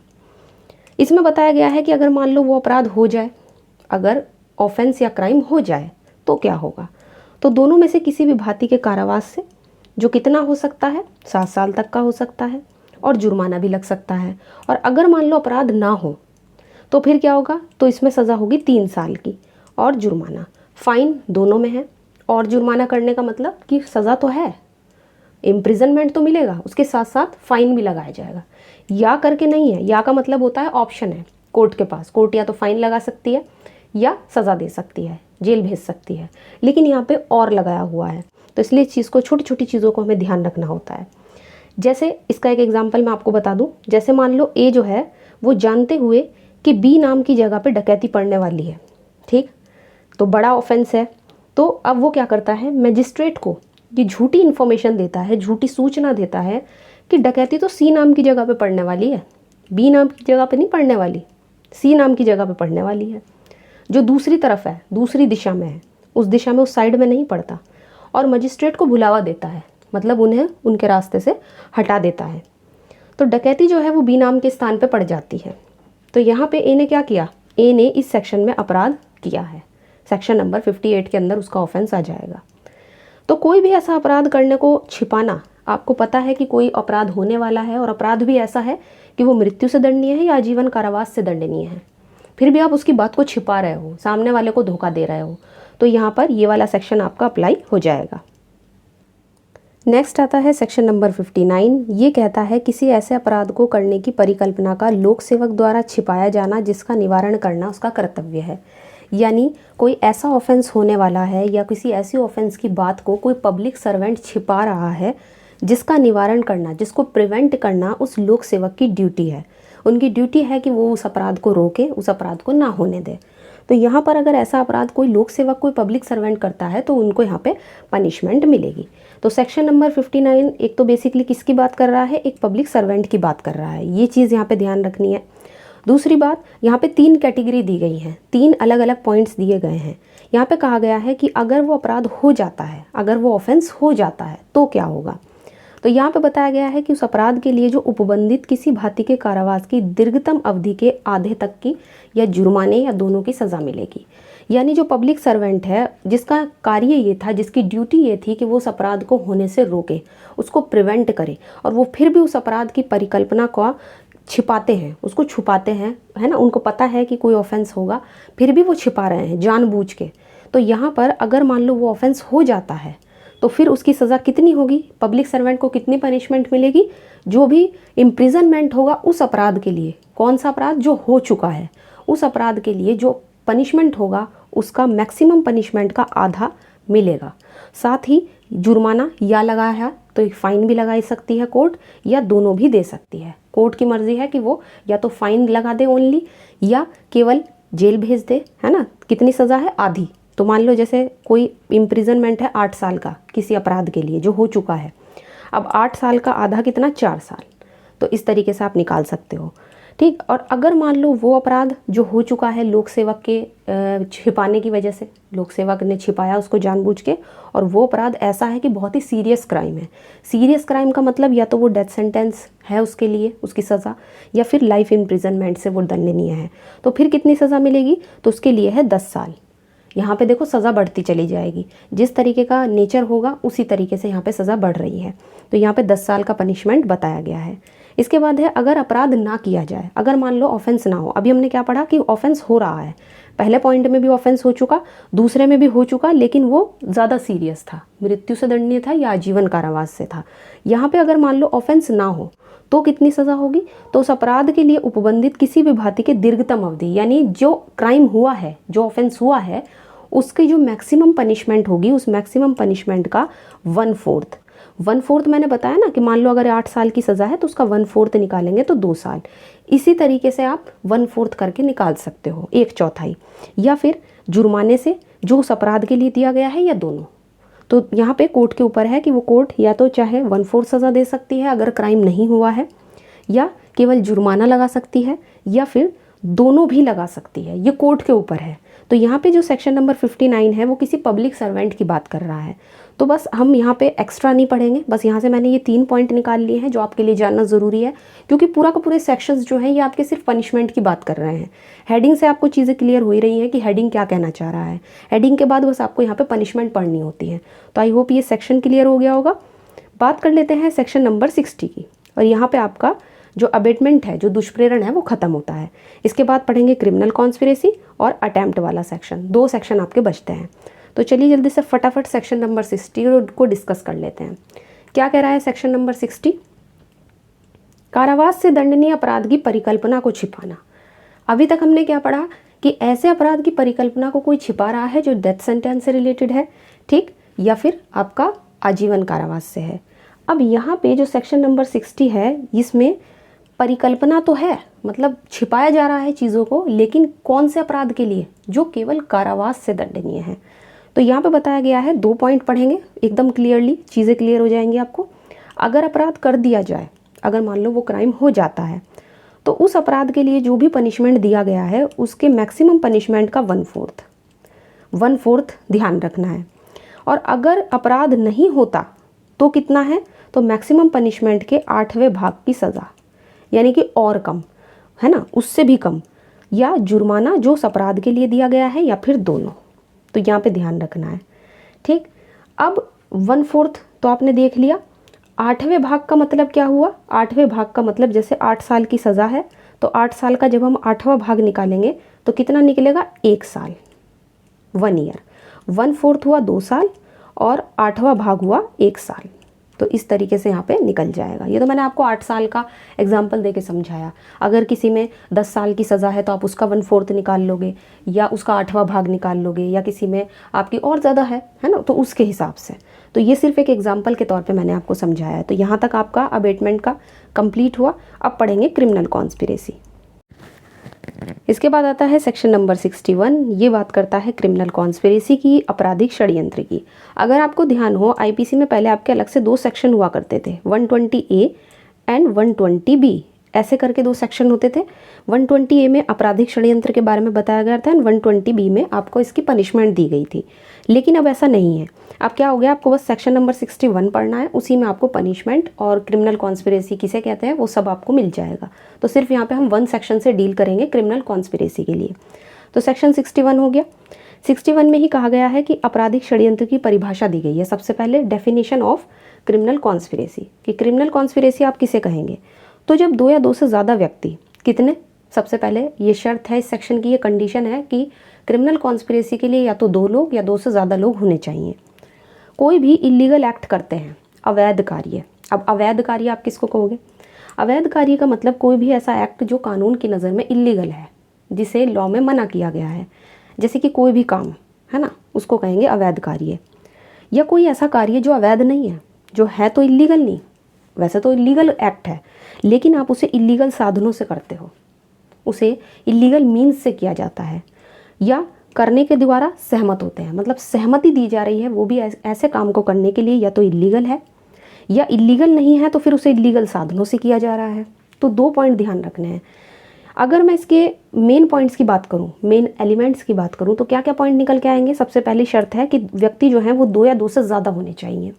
इसमें बताया गया है कि अगर मान लो वो अपराध हो जाए, अगर ऑफेंस या क्राइम हो जाए, तो क्या होगा, तो दोनों में से किसी भी भांति के कारावास से, जो कितना हो सकता है, 7 साल तक का हो सकता है, और जुर्माना भी लग सकता है। और अगर मान लो अपराध ना हो, तो फिर क्या होगा, तो इसमें सज़ा होगी 3 साल की, और जुर्माना, फाइन दोनों में है। और जुर्माना करने का मतलब कि सज़ा तो है, इम्प्रिजनमेंट तो मिलेगा, उसके साथ साथ फाइन भी लगाया जाएगा। या करके नहीं है, या का मतलब होता है ऑप्शन है कोर्ट के पास, कोर्ट या तो फाइन लगा सकती है या सज़ा दे सकती है, जेल भेज सकती है, लेकिन यहाँ पे और लगाया हुआ है, तो इसलिए चीज़ को, छोटी छोटी चीज़ों को हमें ध्यान रखना होता है। जैसे इसका एक एग्जांपल मैं आपको बता दूं, जैसे मान लो ए जो है वो जानते हुए कि बी नाम की जगह पे डकैती पड़ने वाली है, ठीक, तो बड़ा ऑफेंस है, तो अब वो क्या करता है, मजिस्ट्रेट को ये झूठी इन्फॉर्मेशन देता है, झूठी सूचना देता है कि डकैती तो सी नाम की जगह पे पड़ने वाली है, बी नाम की जगह पे नहीं पड़ने वाली, सी नाम की जगह पे पड़ने वाली है, जो दूसरी तरफ है, दूसरी दिशा में है, उस दिशा में, उस साइड में नहीं पड़ता। और मजिस्ट्रेट को भुलावा देता है, मतलब उन्हें उनके रास्ते से हटा देता है, तो डकैती जो है वो बी नाम के स्थान पे पड़ जाती है। तो यहाँ पे ए ने क्या किया, ए ने इस सेक्शन में अपराध किया है, सेक्शन नंबर 58 के अंदर उसका ऑफेंस आ जाएगा। तो कोई भी ऐसा अपराध करने को छिपाना, आपको पता है कि कोई अपराध होने वाला है, और अपराध भी ऐसा है कि वो मृत्यु से दंडनीय है या आजीवन कारावास से दंडनीय है, फिर भी आप उसकी बात को छिपा रहे हो, सामने वाले को धोखा दे रहे हो, तो यहाँ पर ये वाला सेक्शन आपका अप्लाई हो जाएगा। नेक्स्ट आता है सेक्शन नंबर 59। ये कहता है किसी ऐसे अपराध को करने की परिकल्पना का लोक सेवक द्वारा छिपाया जाना जिसका निवारण करना उसका कर्तव्य है। यानी कोई ऐसा ऑफेंस होने वाला है या किसी ऐसी ऑफेंस की बात को कोई पब्लिक सर्वेंट छिपा रहा है, जिसका निवारण करना, जिसको प्रिवेंट करना उस लोक सेवक की ड्यूटी है। उनकी ड्यूटी है कि वो उस अपराध को रोके, उस अपराध को ना होने दे। तो यहाँ पर अगर ऐसा अपराध कोई लोक सेवक, कोई पब्लिक सर्वेंट करता है, तो उनको यहाँ पे पनिशमेंट मिलेगी। तो सेक्शन नंबर 59 एक तो बेसिकली किसकी बात कर रहा है, एक पब्लिक सर्वेंट की बात कर रहा है, ये चीज़ यहाँ पे ध्यान रखनी है। दूसरी बात, यहाँ पे 3 कैटेगरी दी गई हैं, 3 अलग अलग पॉइंट्स दिए गए हैं। यहाँ पे कहा गया है कि अगर वो अपराध हो जाता है, अगर वो ऑफेंस हो जाता है, तो क्या होगा। तो यहाँ पे बताया गया है कि उस अपराध के लिए जो उपबंधित किसी भांति के कारावास की दीर्घतम अवधि के आधे तक की या जुर्माने या दोनों की सज़ा मिलेगी। यानी जो पब्लिक सर्वेंट है, जिसका कार्य ये था, जिसकी ड्यूटी ये थी कि वो उस अपराध को होने से रोके, उसको प्रिवेंट करे, और वो फिर भी उस अपराध की परिकल्पना का छिपाते हैं, उसको छुपाते हैं, है ना, उनको पता है कि कोई ऑफेंस होगा फिर भी वो छिपा रहे हैं जानबूझ के, तो यहाँ पर अगर मान लो वो ऑफेंस हो जाता है तो फिर उसकी सज़ा कितनी होगी, पब्लिक सर्वेंट को कितनी पनिशमेंट मिलेगी, जो भी इम्प्रिजनमेंट होगा उस अपराध के लिए, कौन सा अपराध जो हो चुका है, उस अपराध के लिए जो पनिशमेंट होगा उसका मैक्सिमम पनिशमेंट का आधा मिलेगा। साथ ही जुर्माना या लगाया है तो फाइन भी लगा सकती है कोर्ट, या दोनों भी दे सकती है। कोर्ट की मर्जी है कि वो या तो फाइन लगा दे ओनली, या केवल जेल भेज दे, है ना। कितनी सज़ा है, आधी। तो मान लो जैसे कोई इम्प्रिजनमेंट है 8 साल का किसी अपराध के लिए जो हो चुका है, अब 8 साल का आधा कितना, 4 साल। तो इस तरीके से आप निकाल सकते हो, ठीक। और अगर मान लो वो अपराध जो हो चुका है लोक सेवक के छिपाने की वजह से, लोक सेवक ने छिपाया उसको जानबूझ के, और वो अपराध ऐसा है कि बहुत ही सीरियस क्राइम है। सीरियस क्राइम का मतलब या तो वो डेथ सेंटेंस है उसके लिए, उसकी सज़ा, या फिर लाइफ इम्प्रिजनमेंट से वो दंडनीय है। तो फिर कितनी सज़ा मिलेगी, तो उसके लिए है 10 साल। यहाँ पे देखो सज़ा बढ़ती चली जाएगी, जिस तरीके का नेचर होगा उसी तरीके से यहाँ पे सज़ा बढ़ रही है। तो यहाँ पे 10 साल का पनिशमेंट बताया गया है। इसके बाद है अगर अपराध ना किया जाए, अगर मान लो ऑफेंस ना हो। अभी हमने क्या पढ़ा कि ऑफेंस हो रहा है, पहले पॉइंट में भी ऑफेंस हो चुका, दूसरे में भी हो चुका, लेकिन वो ज़्यादा सीरियस था, मृत्यु से दंडनीय था या आजीवन कारावास से था। यहाँ पे अगर मान लो ऑफेंस ना हो तो कितनी सज़ा होगी, तो उस अपराध के लिए उपबंधित किसी भी भांति के दीर्घतम अवधि, यानी जो क्राइम हुआ है, जो ऑफेंस हुआ है, उसकी जो मैक्सिमम पनिशमेंट होगी उस मैक्सिमम पनिशमेंट का 1/4 मैंने बताया ना कि मान लो अगर 8 साल की सज़ा है तो उसका 1/4 निकालेंगे तो 2 साल। इसी तरीके से आप 1/4 करके निकाल सकते हो, 1/4, या फिर जुर्माने से जो उस अपराध के लिए दिया गया है, या दोनों। तो यहाँ पे कोर्ट के ऊपर है कि वो कोर्ट या तो चाहे 1/4 सज़ा दे सकती है अगर क्राइम नहीं हुआ है, या केवल जुर्माना लगा सकती है, या फिर दोनों भी लगा सकती है, ये कोर्ट के ऊपर है। तो यहाँ पे जो सेक्शन नंबर 59 है वो किसी पब्लिक सर्वेंट की बात कर रहा है। तो बस हम यहाँ पे एक्स्ट्रा नहीं पढ़ेंगे, बस यहाँ से मैंने ये 3 पॉइंट निकाल लिए हैं जो आपके लिए जानना ज़रूरी है, क्योंकि पूरा का पूरे सेक्शंस जो हैं ये आपके सिर्फ पनिशमेंट की बात कर रहे हैं। हेडिंग से आपको चीज़ें क्लियर हो ही रही हैं कि हेडिंग क्या कहना चाह रहा है। हेडिंग के बाद बस आपको यहाँ पे पनिशमेंट पढ़नी होती है। तो आई होप ये सेक्शन क्लियर हो गया होगा। बात कर लेते हैं सेक्शन नंबर 60 की, और यहाँ पर आपका जो अबेटमेंट है, जो दुष्प्रेरण है, वो ख़त्म होता है। इसके बाद पढ़ेंगे क्रिमिनल कॉन्स्पिरेसी और अटेम्प्ट वाला सेक्शन, 2 सेक्शन आपके बचते हैं। तो चलिए जल्दी से फटाफट सेक्शन नंबर 60 को डिस्कस कर लेते हैं। क्या कह रहा है सेक्शन नंबर 60? कारावास से दंडनीय अपराध की परिकल्पना को छिपाना। अभी तक हमने क्या पढ़ा कि ऐसे अपराध की परिकल्पना को कोई छिपा रहा है जो डेथ सेंटेंस से रिलेटेड है, ठीक, या फिर आपका आजीवन कारावास से है। अब यहाँ पे जो सेक्शन नंबर 60 है इसमें परिकल्पना तो है, मतलब छिपाया जा रहा है चीज़ों को, लेकिन कौन से अपराध के लिए, जो केवल कारावास से दंडनीय है। तो यहाँ पे बताया गया है, 2 पॉइंट पढ़ेंगे एकदम क्लियरली, चीज़ें क्लियर हो जाएंगी आपको। अगर अपराध कर दिया जाए, अगर मान लो वो क्राइम हो जाता है, तो उस अपराध के लिए जो भी पनिशमेंट दिया गया है उसके मैक्सिमम पनिशमेंट का 1/4 ध्यान रखना है। और अगर अपराध नहीं होता तो कितना है, तो मैक्सिमम पनिशमेंट के 8वें भाग की सज़ा, यानी कि और कम, है ना, उससे भी कम, या जुर्माना जो उस अपराध के लिए दिया गया है, या फिर दोनों। तो यहाँ पे ध्यान रखना है, ठीक। अब 1/4 तो आपने देख लिया। 8वें भाग का मतलब क्या हुआ? 8वें भाग का मतलब जैसे 8 साल की सज़ा है तो 8 साल का जब हम 8वां भाग निकालेंगे तो कितना निकलेगा? 1 साल, 1 ईयर। 1/4 हुआ 2 साल और 8वां भाग हुआ 1 साल। तो इस तरीके से यहाँ पे निकल जाएगा। ये तो मैंने आपको 8 साल का एग्जाम्पल देके समझाया। अगर किसी में 10 साल की सज़ा है तो आप उसका 1/4 निकाल लोगे, या उसका 8वां भाग निकाल लोगे, या किसी में आपकी और ज़्यादा है ना, तो उसके हिसाब से। तो ये सिर्फ एक एग्जाम्पल के तौर पे मैंने आपको समझाया है। तो यहाँ तक आपका अबेटमेंट का कंप्लीट हुआ। अब पढ़ेंगे क्रिमिनल कॉन्स्पिरेसी। इसके बाद आता है सेक्शन नंबर 61। ये बात करता है क्रिमिनल कॉन्स्पिरेसी की, आपराधिक षड्यंत्र की। अगर आपको ध्यान हो, आईपीसी में पहले आपके अलग से 2 सेक्शन हुआ करते थे, 120A एंड 120B, ऐसे करके 2 सेक्शन होते थे। 120A में आपराधिक षड्यंत्र के बारे में बताया गया था, एंड 120B में आपको इसकी पनिशमेंट दी गई थी। लेकिन अब ऐसा नहीं है। अब क्या हो गया, आपको बस सेक्शन नंबर 61 पढ़ना है, उसी में आपको पनिशमेंट और क्रिमिनल कॉन्स्पिरेसी किसे कहते हैं वो सब आपको मिल जाएगा। तो सिर्फ यहाँ पे हम 1 सेक्शन से डील करेंगे क्रिमिनल कॉन्स्पिरेसी के लिए। तो सेक्शन 61 हो गया। 61 में ही कहा गया है कि आपराधिक षड्यंत्र की परिभाषा दी गई है। सबसे पहले डेफिनेशन ऑफ क्रिमिनल कॉन्स्पिरेसी, कि क्रिमिनल कॉन्स्पिरेसी आप किसे कहेंगे, तो जब 2 या 2 से ज़्यादा व्यक्ति, कितने, सबसे पहले ये शर्त है इस सेक्शन की, ये कंडीशन है कि क्रिमिनल कॉन्स्पिरेसी के लिए या तो 2 लोग या 2 से ज़्यादा लोग होने चाहिए, कोई भी इलीगल एक्ट करते हैं, अवैध कार्य। अब अवैध कार्य आप किसको कहोगे? अवैध कार्य का मतलब कोई भी ऐसा एक्ट जो कानून की नज़र में इलीगल है, जिसे लॉ में मना किया गया है, जैसे कि कोई भी काम है ना, उसको कहेंगे अवैध कार्य। या कोई ऐसा कार्य जो अवैध नहीं है, जो है तो इलीगल नहीं, वैसे तो इलीगल एक्ट है लेकिन आप उसे इलीगल साधनों से करते हो, उसे इलीगल मीन्स से किया जाता है या करने के द्वारा सहमत होते हैं, मतलब सहमति दी जा रही है वो भी ऐसे काम को करने के लिए, या तो इलीगल है या इलीगल नहीं है तो फिर उसे इलीगल साधनों से किया जा रहा है। तो 2 पॉइंट ध्यान रखने हैं। अगर मैं इसके मेन पॉइंट्स की बात करूं, मेन एलिमेंट्स की बात करूं, तो क्या क्या पॉइंट निकल के आएंगे? सबसे पहली शर्त है कि व्यक्ति जो है वो 2 या 2 से ज़्यादा होने चाहिए।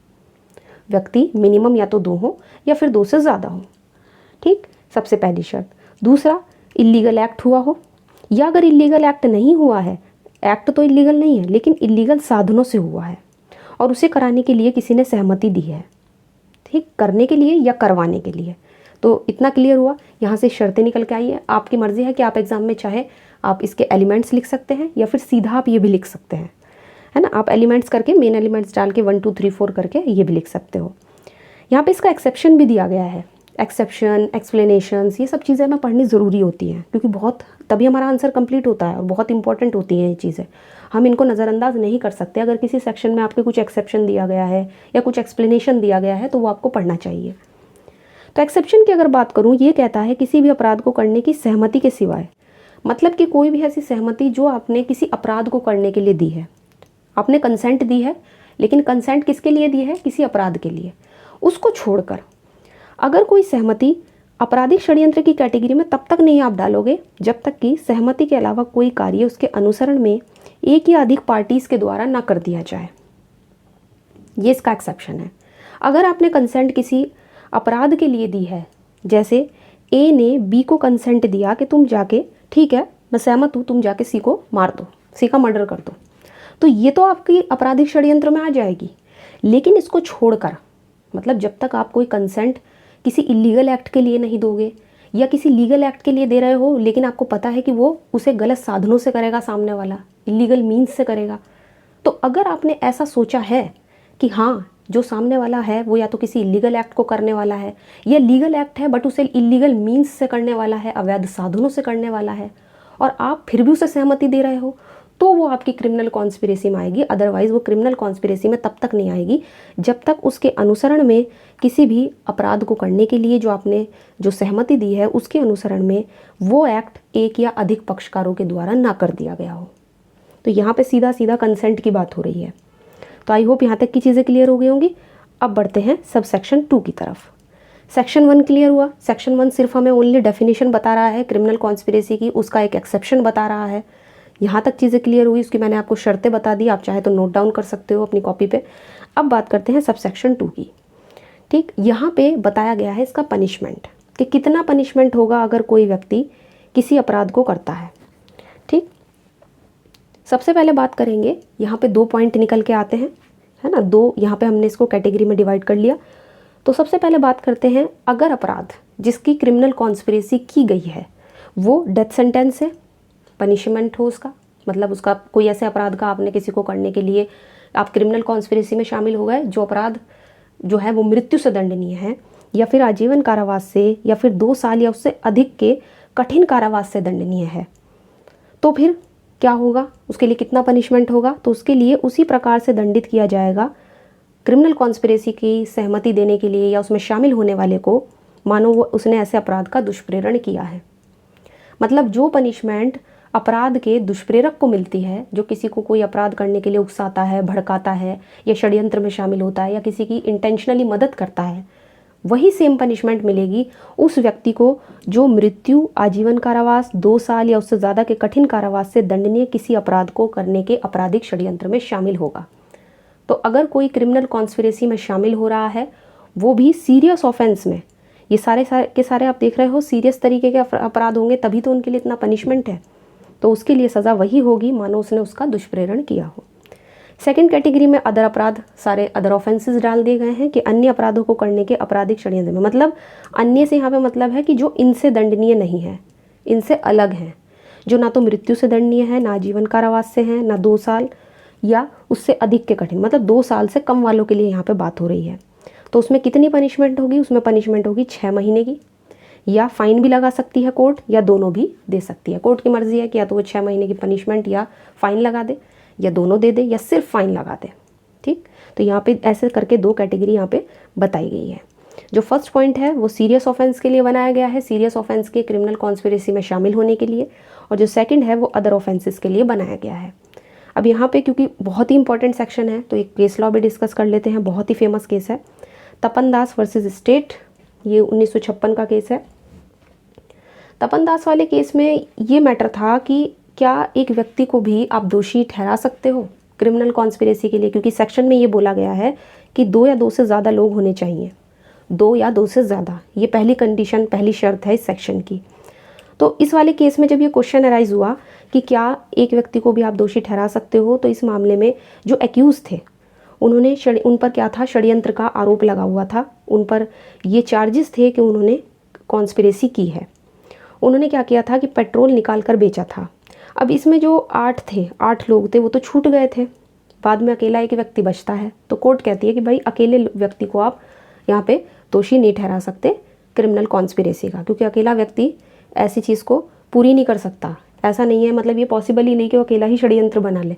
व्यक्ति मिनिमम या तो 2 हो या फिर 2 से ज़्यादा हो, ठीक, सबसे पहली शर्त। दूसरा, इलीगल एक्ट हुआ हो, या अगर इलीगल एक्ट नहीं हुआ है, एक्ट तो इलीगल नहीं है लेकिन इलीगल साधनों से हुआ है और उसे कराने के लिए किसी ने सहमति दी है, ठीक, करने के लिए या करवाने के लिए। तो इतना क्लियर हुआ। यहाँ से शर्तें निकल के आई है। आपकी मर्ज़ी है कि आप एग्ज़ाम में चाहे आप इसके एलिमेंट्स लिख सकते हैं या फिर सीधा आप ये भी लिख सकते हैं, है ना। आप एलिमेंट्स करके, मेन एलिमेंट्स डाल के 1 2 3 4 करके ये भी लिख सकते हो। यहाँ पे इसका एक्सेप्शन भी दिया गया है। एक्सेप्शन, एक्सप्लेनेशंस, ये सब चीज़ें हमें पढ़नी ज़रूरी होती हैं क्योंकि बहुत, तभी हमारा आंसर कंप्लीट होता है और बहुत इंपॉर्टेंट होती हैं ये चीज़ें। हम इनको नज़रअंदाज नहीं कर सकते। अगर किसी सेक्शन में आपके कुछ एक्सेप्शन दिया गया है या कुछ एक्सप्लेनेशन दिया गया है तो वो आपको पढ़ना चाहिए। तो एक्सेप्शन की अगर बात करूँ, ये कहता है किसी भी अपराध को करने की सहमति के सिवाय, मतलब कि कोई भी ऐसी सहमति जो आपने किसी अपराध को करने के लिए दी है, आपने कंसेंट दी है, लेकिन कंसेंट किसके लिए दी है? किसी अपराध के लिए। उसको छोड़कर अगर कोई सहमति आपराधिक षड्यंत्र की कैटेगरी में तब तक नहीं आप डालोगे जब तक कि सहमति के अलावा कोई कार्य उसके अनुसरण में एक या अधिक पार्टीज के द्वारा ना कर दिया जाए। ये इसका एक्सेप्शन है। अगर आपने कंसेंट किसी अपराध के लिए दी है, जैसे ए ने बी को कंसेंट दिया कि तुम जाके, ठीक है मैं सहमत हूँ, तुम जाके सी को मार दो, सी का मर्डर कर दो, तो ये तो आपकी आपराधिक षड्यंत्र में आ जाएगी। लेकिन इसको छोड़कर, मतलब जब तक आप कोई कंसेंट किसी इलीगल एक्ट के लिए नहीं दोगे या किसी लीगल एक्ट के लिए दे रहे हो लेकिन आपको पता है कि वो उसे गलत साधनों से करेगा, सामने वाला इलीगल मीन्स से करेगा, तो अगर आपने ऐसा सोचा है कि हाँ जो सामने वाला है वो या तो किसी इलीगल एक्ट को करने वाला है या लीगल एक्ट है बट उसे इलीगल मीन्स से करने वाला है, अवैध साधनों से करने वाला है, और आप फिर भी उसे सहमति दे रहे हो, तो वो आपकी क्रिमिनल कॉन्स्पिरेसी में आएगी। अदरवाइज़ वो क्रिमिनल कॉन्स्पिरेसी में तब तक नहीं आएगी जब तक उसके अनुसरण में किसी भी अपराध को करने के लिए जो आपने जो सहमति दी है उसके अनुसरण में वो एक्ट एक या अधिक पक्षकारों के द्वारा ना कर दिया गया हो। तो यहाँ पे सीधा सीधा कंसेंट की बात हो रही है। तो आई होप यहाँ तक की चीज़ें क्लियर हो गई होंगी। अब बढ़ते हैं सब सेक्शन 2 की तरफ। सेक्शन 1 क्लियर हुआ। सेक्शन 1 सिर्फ हमें ओनली डेफिनेशन बता रहा है क्रिमिनल कॉन्स्पिरेसी की, उसका एक एक्सेप्शन बता रहा है। यहाँ तक चीज़ें क्लियर हुई, उसकी मैंने आपको शर्तें बता दी, आप चाहे तो नोट डाउन कर सकते हो अपनी कॉपी पे। अब बात करते हैं सब सेक्शन 2 की। ठीक, यहाँ पे बताया गया है इसका पनिशमेंट, कि कितना पनिशमेंट होगा अगर कोई व्यक्ति किसी अपराध को करता है। ठीक, सबसे पहले बात करेंगे, यहाँ पे 2 पॉइंट निकल के आते हैं, है ना, 2 यहाँ पे हमने इसको कैटेगरी में डिवाइड कर लिया। तो सबसे पहले बात करते हैं, अगर अपराध जिसकी क्रिमिनल कॉन्स्पिरेसी की गई है वो डेथ सेंटेंस है, पनिशमेंट हो उसका, मतलब उसका कोई ऐसे अपराध का आपने किसी को करने के लिए आप क्रिमिनल कॉन्स्पिरेसी में शामिल हो गए जो अपराध जो है वो मृत्यु से दंडनीय है, या फिर आजीवन कारावास से, या फिर 2 साल या उससे अधिक के कठिन कारावास से दंडनीय है, तो फिर क्या होगा, उसके लिए कितना पनिशमेंट होगा? तो उसके लिए उसी प्रकार से दंडित किया जाएगा क्रिमिनल कॉन्स्पिरेसी की सहमति देने के लिए या उसमें शामिल होने वाले को, मानो वो उसने ऐसे अपराध का दुष्प्रेरण किया है। मतलब जो पनिशमेंट अपराध के दुष्प्रेरक को मिलती है, जो किसी को कोई अपराध करने के लिए उकसाता है, भड़काता है या षड्यंत्र में शामिल होता है या किसी की इंटेंशनली मदद करता है, वही सेम पनिशमेंट मिलेगी उस व्यक्ति को जो मृत्यु, आजीवन कारावास, 2 साल या उससे ज़्यादा के कठिन कारावास से दंडनीय किसी अपराध को करने के आपराधिक षड्यंत्र में शामिल होगा। तो अगर कोई क्रिमिनल कॉन्स्पिरेसी में शामिल हो रहा है, वो भी सीरियस ऑफेंस में, ये सारे के सारे आप देख रहे हो सीरियस तरीके के अपराध होंगे, तभी तो उनके लिए इतना पनिशमेंट है, तो उसके लिए सज़ा वही होगी मानो उसने उसका दुष्प्रेरण किया हो। सेकंड कैटेगरी में अदर अपराध, सारे अदर ऑफेंसेस डाल दिए गए हैं कि अन्य अपराधों को करने के आपराधिक षड्यंत्र में, मतलब अन्य से यहाँ पे मतलब है कि जो इनसे दंडनीय नहीं है, इनसे अलग हैं, जो ना तो मृत्यु से दंडनीय है, ना जीवन कारावास से हैं, ना 2 साल या उससे अधिक के कठिन, मतलब 2 साल से कम वालों के लिए यहाँ पे बात हो रही है। तो उसमें कितनी पनिशमेंट होगी? उसमें पनिशमेंट होगी 6 महीने की, या फाइन भी लगा सकती है कोर्ट, या दोनों भी दे सकती है। कोर्ट की मर्जी है कि या तो वो 6 महीने की पनिशमेंट या फाइन लगा दे, या दोनों दे दे, या सिर्फ फाइन लगा दे। ठीक, तो यहाँ पे ऐसे करके 2 कैटेगरी यहाँ पे बताई गई है। जो फर्स्ट पॉइंट है वो सीरियस ऑफेंस के लिए बनाया गया है, सीरियस ऑफेंस के क्रिमिनल कॉन्स्पिरेसी में शामिल होने के लिए, और जो सेकंड है वो अदर ऑफेंसेस के लिए बनाया गया है। अब यहाँ पे क्योंकि बहुत ही इंपॉर्टेंट सेक्शन है तो एक केस लॉ भी डिस्कस कर लेते हैं। बहुत ही फेमस केस है तपन दास वर्सेस स्टेट, ये 1956 का केस है। तपन दास वाले केस में ये मैटर था कि क्या एक व्यक्ति को भी आप दोषी ठहरा सकते हो क्रिमिनल कॉन्स्पिरेसी के लिए, क्योंकि सेक्शन में ये बोला गया है कि 2 या 2 से ज़्यादा लोग होने चाहिए, 2 या 2 से ज़्यादा, ये पहली कंडीशन, पहली शर्त है इस सेक्शन की। तो इस वाले केस में जब ये क्वेश्चन अराइज हुआ कि क्या एक व्यक्ति को भी आप दोषी ठहरा सकते हो, तो इस मामले में जो एक्यूज थे उन्होंने उन पर क्या था, षड्यंत्र का आरोप लगा हुआ था, उन पर ये चार्जेस थे कि उन्होंने कॉन्स्पिरेसी की है। उन्होंने क्या किया था कि पेट्रोल निकाल कर बेचा था। अब इसमें जो 8 लोग थे वो तो छूट गए थे, बाद में अकेला एक व्यक्ति बचता है। तो कोर्ट कहती है कि भाई अकेले व्यक्ति को आप यहाँ पे दोषी नहीं ठहरा सकते क्रिमिनल कॉन्स्पिरेसी का, क्योंकि अकेला व्यक्ति ऐसी चीज़ को पूरी नहीं कर सकता। ऐसा नहीं है, मतलब ये पॉसिबल ही नहीं कि वो अकेला ही षड्यंत्र बना ले,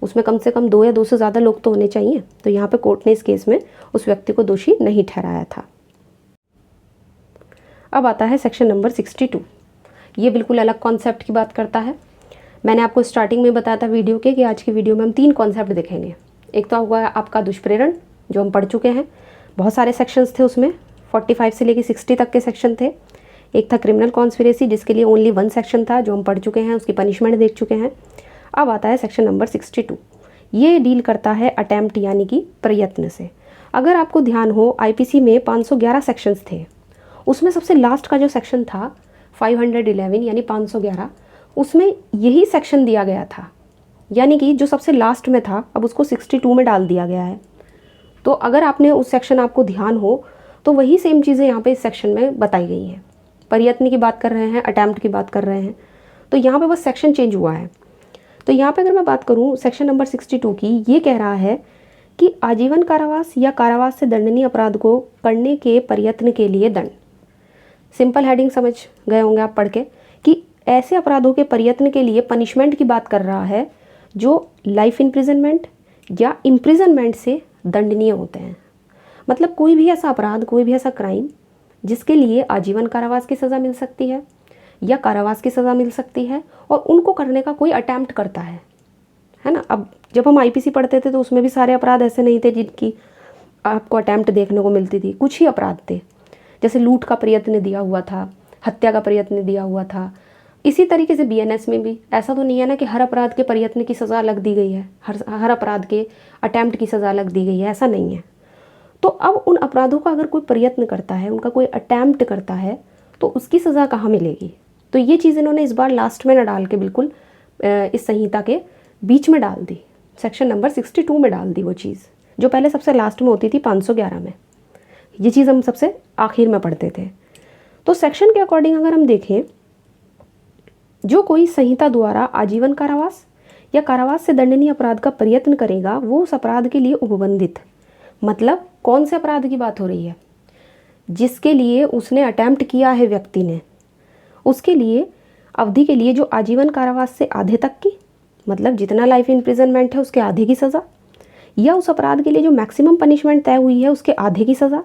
उसमें कम से कम 2 या 2 से ज़्यादा लोग तो होने चाहिए। तो यहाँ पे कोर्ट ने इस केस में उस व्यक्ति को दोषी नहीं ठहराया था। अब आता है सेक्शन नंबर 62। ये बिल्कुल अलग कॉन्सेप्ट की बात करता है। मैंने आपको स्टार्टिंग में बताया था वीडियो के कि आज की वीडियो में हम 3 कॉन्सेप्ट देखेंगे। एक तो होगा आपका दुष्प्रेरण, जो हम पढ़ चुके हैं, बहुत सारे सेक्शंस थे उसमें, 45 से लेकर 60 तक के सेक्शन थे। एक था क्रिमिनल कॉन्स्पिरेसी, जिसके लिए ओनली 1 सेक्शन था, जो हम पढ़ चुके हैं, उसकी पनिशमेंट देख चुके हैं। अब आता है सेक्शन नंबर 62। ये डील करता है अटैम्प्ट यानी कि प्रयत्न से। अगर आपको ध्यान हो, आईपीसी में 511 सेक्शंस थे, उसमें सबसे लास्ट का जो सेक्शन था 511 यानी 511, उसमें यही सेक्शन दिया गया था, यानी कि जो सबसे लास्ट में था अब उसको 62 में डाल दिया गया है। तो अगर आपने उस सेक्शन आपको ध्यान हो तो वही सेम चीज़ें यहाँ पे इस सेक्शन में बताई गई हैं। प्रयत्न की बात कर रहे हैं, अटैम्प्ट की बात कर रहे हैं, तो यहाँ पे बस सेक्शन चेंज हुआ है। तो यहाँ पे अगर मैं बात करूँ सेक्शन नंबर 62 की, ये कह रहा है कि आजीवन कारावास या कारावास से दंडनीय अपराध को करने के प्रयत्न के लिए दंड। सिंपल हेडिंग समझ गए होंगे आप पढ़ के कि ऐसे अपराधों के प्रयत्न के लिए पनिशमेंट की बात कर रहा है जो लाइफ इम्प्रिजनमेंट या इम्प्रिजनमेंट से दंडनीय होते हैं। मतलब कोई भी ऐसा अपराध, कोई भी ऐसा क्राइम जिसके लिए आजीवन कारावास की सज़ा मिल सकती है या कारावास की सज़ा मिल सकती है, और उनको करने का कोई अटैम्प्ट करता है ना। अब जब हम आईपीसी पढ़ते थे तो उसमें भी सारे अपराध ऐसे नहीं थे जिनकी आपको अटैम्प्ट देखने को मिलती थी। कुछ ही अपराध थे, जैसे लूट का प्रयत्न दिया हुआ था, हत्या का प्रयत्न दिया हुआ था। इसी तरीके से बीएनएस में भी ऐसा तो नहीं है ना कि हर अपराध के प्रयत्न की सज़ा अलग दी गई है, हर अपराध के अटैम्प्ट की सज़ा अलग दी गई है, ऐसा नहीं है। तो अब उन अपराधों का अगर कोई प्रयत्न करता है, उनका कोई अटैम्प्ट करता है, तो उसकी सज़ा कहाँ मिलेगी? तो ये चीज़ इन्होंने इस बार लास्ट में न डाल के बिल्कुल इस संहिता के बीच में डाल दी, सेक्शन नंबर 62 में डाल दी वो चीज़, जो पहले सबसे लास्ट में होती थी 511 में। ये चीज़ हम सबसे आखिर में पढ़ते थे। तो सेक्शन के अकॉर्डिंग अगर हम देखें, जो कोई संहिता द्वारा आजीवन कारावास या कारावास से दंडनीय अपराध का प्रयत्न करेगा वो उस अपराध के लिए उपबंधित, मतलब कौन से अपराध की बात हो रही है? जिसके लिए उसने अटैम्प्ट किया है व्यक्ति ने, उसके लिए अवधि के लिए जो आजीवन कारावास से आधे तक की, मतलब जितना लाइफ इम्प्रिजनमेंट है उसके आधे की सज़ा, या उस अपराध के लिए जो मैक्सिमम पनिशमेंट तय हुई है उसके आधे की सज़ा,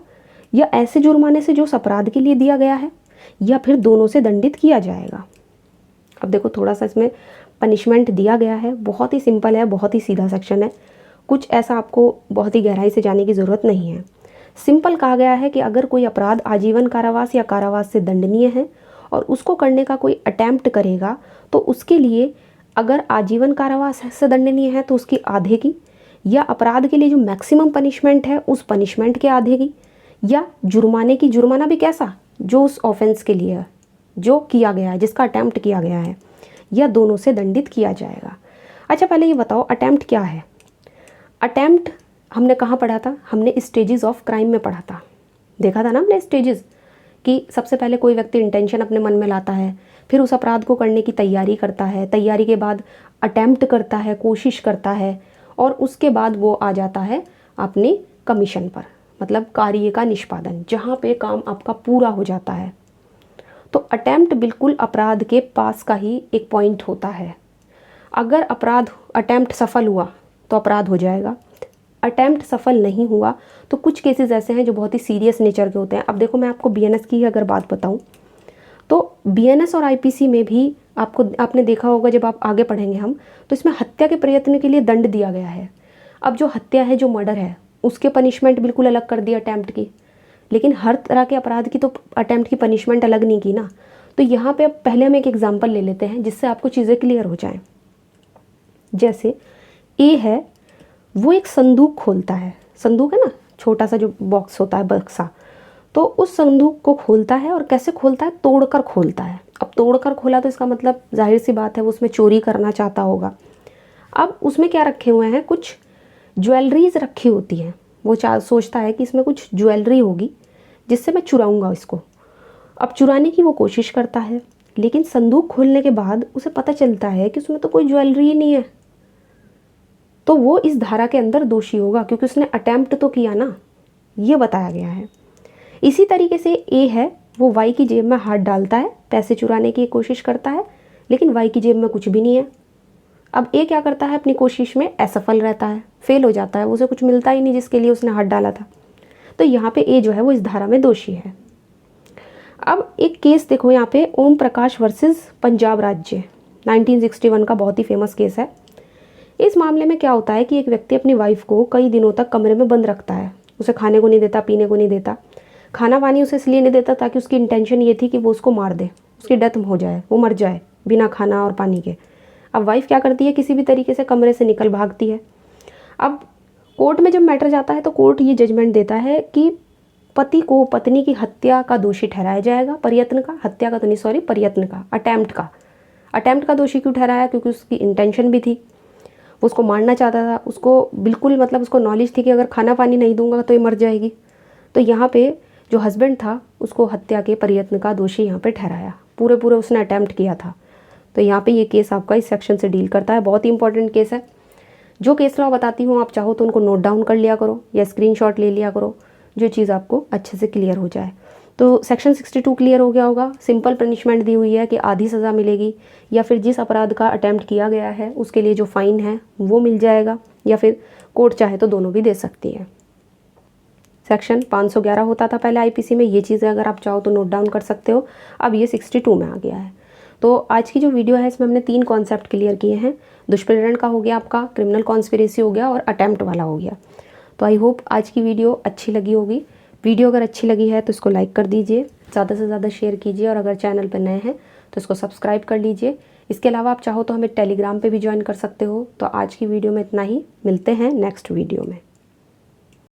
या ऐसे जुर्माने से जो उस अपराध के लिए दिया गया है, या फिर दोनों से दंडित किया जाएगा। अब देखो थोड़ा सा इसमें पनिशमेंट दिया गया है, बहुत ही सिंपल है, बहुत ही सीधा सेक्शन है, कुछ ऐसा आपको बहुत ही गहराई से जाने की ज़रूरत नहीं है। सिंपल कहा गया है कि अगर कोई अपराध आजीवन कारावास या कारावास से दंडनीय है और उसको करने का कोई अटैम्प्ट करेगा, तो उसके लिए अगर आजीवन कारावास से दंडनीय है तो उसकी आधे की, या अपराध के लिए जो मैक्सिमम पनिशमेंट है उस पनिशमेंट के आधे की, या जुर्माने की, जुर्माना भी कैसा, जो उस ऑफेंस के लिए जो किया गया है, जिसका अटैम्प्ट किया गया है, या दोनों से दंडित किया जाएगा। अच्छा पहले ये बताओ अटैम्प्ट क्या है? अटेम्प्ट हमने कहाँ पढ़ा था, हमने स्टेजेस ऑफ क्राइम में पढ़ा था, देखा था ना हमने स्टेजेस कि सबसे पहले कोई व्यक्ति इंटेंशन अपने मन में लाता है, फिर उस अपराध को करने की तैयारी करता है, तैयारी के बाद अटेम्प्ट करता है, कोशिश करता है, और उसके बाद वो आ जाता है अपनी कमीशन पर, मतलब कार्य का निष्पादन, जहाँ पे काम आपका पूरा हो जाता है। तो अटेम्प्ट बिल्कुल अपराध के पास का ही एक पॉइंट होता है। अगर अटेम्प्ट सफल हुआ तो अपराध हो जाएगा, अटेम्प्ट सफल नहीं हुआ तो कुछ केसेस ऐसे हैं जो बहुत ही सीरियस नेचर के होते हैं। अब देखो, मैं आपको बीएनएस की अगर बात बताऊं तो बीएनएस और आईपीसी में भी आपने देखा होगा, जब आप आगे पढ़ेंगे हम, तो इसमें हत्या के प्रयत्न के लिए दंड दिया गया है। अब जो हत्या है, जो मर्डर है, उसके पनिशमेंट बिल्कुल अलग कर दी अटेम्प्ट की, लेकिन हर तरह के अपराध की तो अटेम्प्ट की पनिशमेंट अलग नहीं की ना। तो यहाँ पे अब पहले हम एक एग्जाम्पल ले लेते हैं जिससे आपको चीज़ें क्लियर हो जाएं। जैसे ए है, वो एक संदूक खोलता है, संदूक है ना, छोटा सा जो बॉक्स होता है, बक्सा, तो उस संदूक को खोलता है, और कैसे खोलता है, तोड़कर खोलता है। अब तोड़कर खोला तो इसका मतलब जाहिर सी बात है वो उसमें चोरी करना चाहता होगा। अब उसमें क्या रखे हुए हैं, कुछ ज्वेलरीज रखी होती हैं, वो सोचता है कि इसमें कुछ ज्वेलरी होगी जिससे मैं चुराऊंगा इसको। अब चुराने की वो कोशिश करता है, लेकिन संदूक खोलने के बाद उसे पता चलता है कि उसमें तो कोई ज्वेलरी ही नहीं है, तो वो इस धारा के अंदर दोषी होगा क्योंकि उसने अटेम्प्ट तो किया ना, ये बताया गया है। इसी तरीके से ए है, वो वाई की जेब में हाथ डालता है, पैसे चुराने की कोशिश करता है, लेकिन वाई की जेब में कुछ भी नहीं है। अब ए क्या करता है, अपनी कोशिश में असफल रहता है, फेल हो जाता है, उसे कुछ मिलता ही नहीं जिसके लिए उसने हाथ डाला था। तो यहाँ पे ए जो है वो इस धारा में दोषी है। अब एक केस देखो यहाँ पे, ओम प्रकाश वर्सेस पंजाब राज्य, 1961 का बहुत ही फेमस केस है। इस मामले में क्या होता है कि एक व्यक्ति अपनी वाइफ को कई दिनों तक कमरे में बंद रखता है, उसे खाने को नहीं देता, पीने को नहीं देता, खाना पानी उसे इसलिए नहीं देता ताकि उसकी इंटेंशन ये थी कि वो उसको मार दे, उसकी डेथ हो जाए, वो मर जाए बिना खाना और पानी के। अब वाइफ क्या करती है, किसी भी तरीके से कमरे से निकल भागती है। अब कोर्ट में जब मैटर जाता है तो कोर्ट ये जजमेंट देता है कि पति को पत्नी की हत्या का दोषी ठहराया जाएगा, प्रयत्न का, हत्या का तो नहीं, सॉरी, प्रयत्न का, अटेम्प्ट का दोषी क्यों ठहराया, क्योंकि उसकी इंटेंशन भी थी, वो उसको मारना चाहता था, उसको बिल्कुल मतलब उसको नॉलेज थी कि अगर खाना पानी नहीं दूंगा तो ये मर जाएगी। तो यहाँ पे जो हस्बैंड था उसको हत्या के प्रयत्न का दोषी यहाँ पे ठहराया, पूरे उसने अटेम्प्ट किया था। तो यहाँ पे ये केस आपका इस सेक्शन से डील करता है, बहुत ही इंपॉर्टेंट केस है। जो केस लॉ बताती हूँ, आप चाहो तो उनको नोट डाउन कर लिया करो या स्क्रीनशॉट ले लिया करो, जो चीज़ आपको अच्छे से क्लियर हो जाए। तो सेक्शन 62 क्लियर हो गया होगा। सिंपल पनिशमेंट दी हुई है कि आधी सज़ा मिलेगी, या फिर जिस अपराध का अटेम्प्ट किया गया है उसके लिए जो फ़ाइन है वो मिल जाएगा, या फिर कोर्ट चाहे तो दोनों भी दे सकती है। सेक्शन 511 होता था पहले आईपीसी में, ये चीज़ें अगर आप चाहो तो नोट डाउन कर सकते हो। अब ये 62 में आ गया है। तो आज की जो वीडियो है इसमें हमने 3 कॉन्सेप्ट क्लियर किए हैं। दुष्प्रेरण का हो गया आपका, क्रिमिनल कॉन्स्पिरेसी हो गया, और अटेम्प्ट वाला हो गया। तो आई होप आज की वीडियो अच्छी लगी होगी। वीडियो अगर अच्छी लगी है तो इसको लाइक कर दीजिए, ज़्यादा से ज़्यादा शेयर कीजिए, और अगर चैनल पर नए हैं तो इसको सब्सक्राइब कर लीजिए। इसके अलावा आप चाहो तो हमें टेलीग्राम पे भी ज्वाइन कर सकते हो। तो आज की वीडियो में इतना ही, मिलते हैं नेक्स्ट वीडियो में।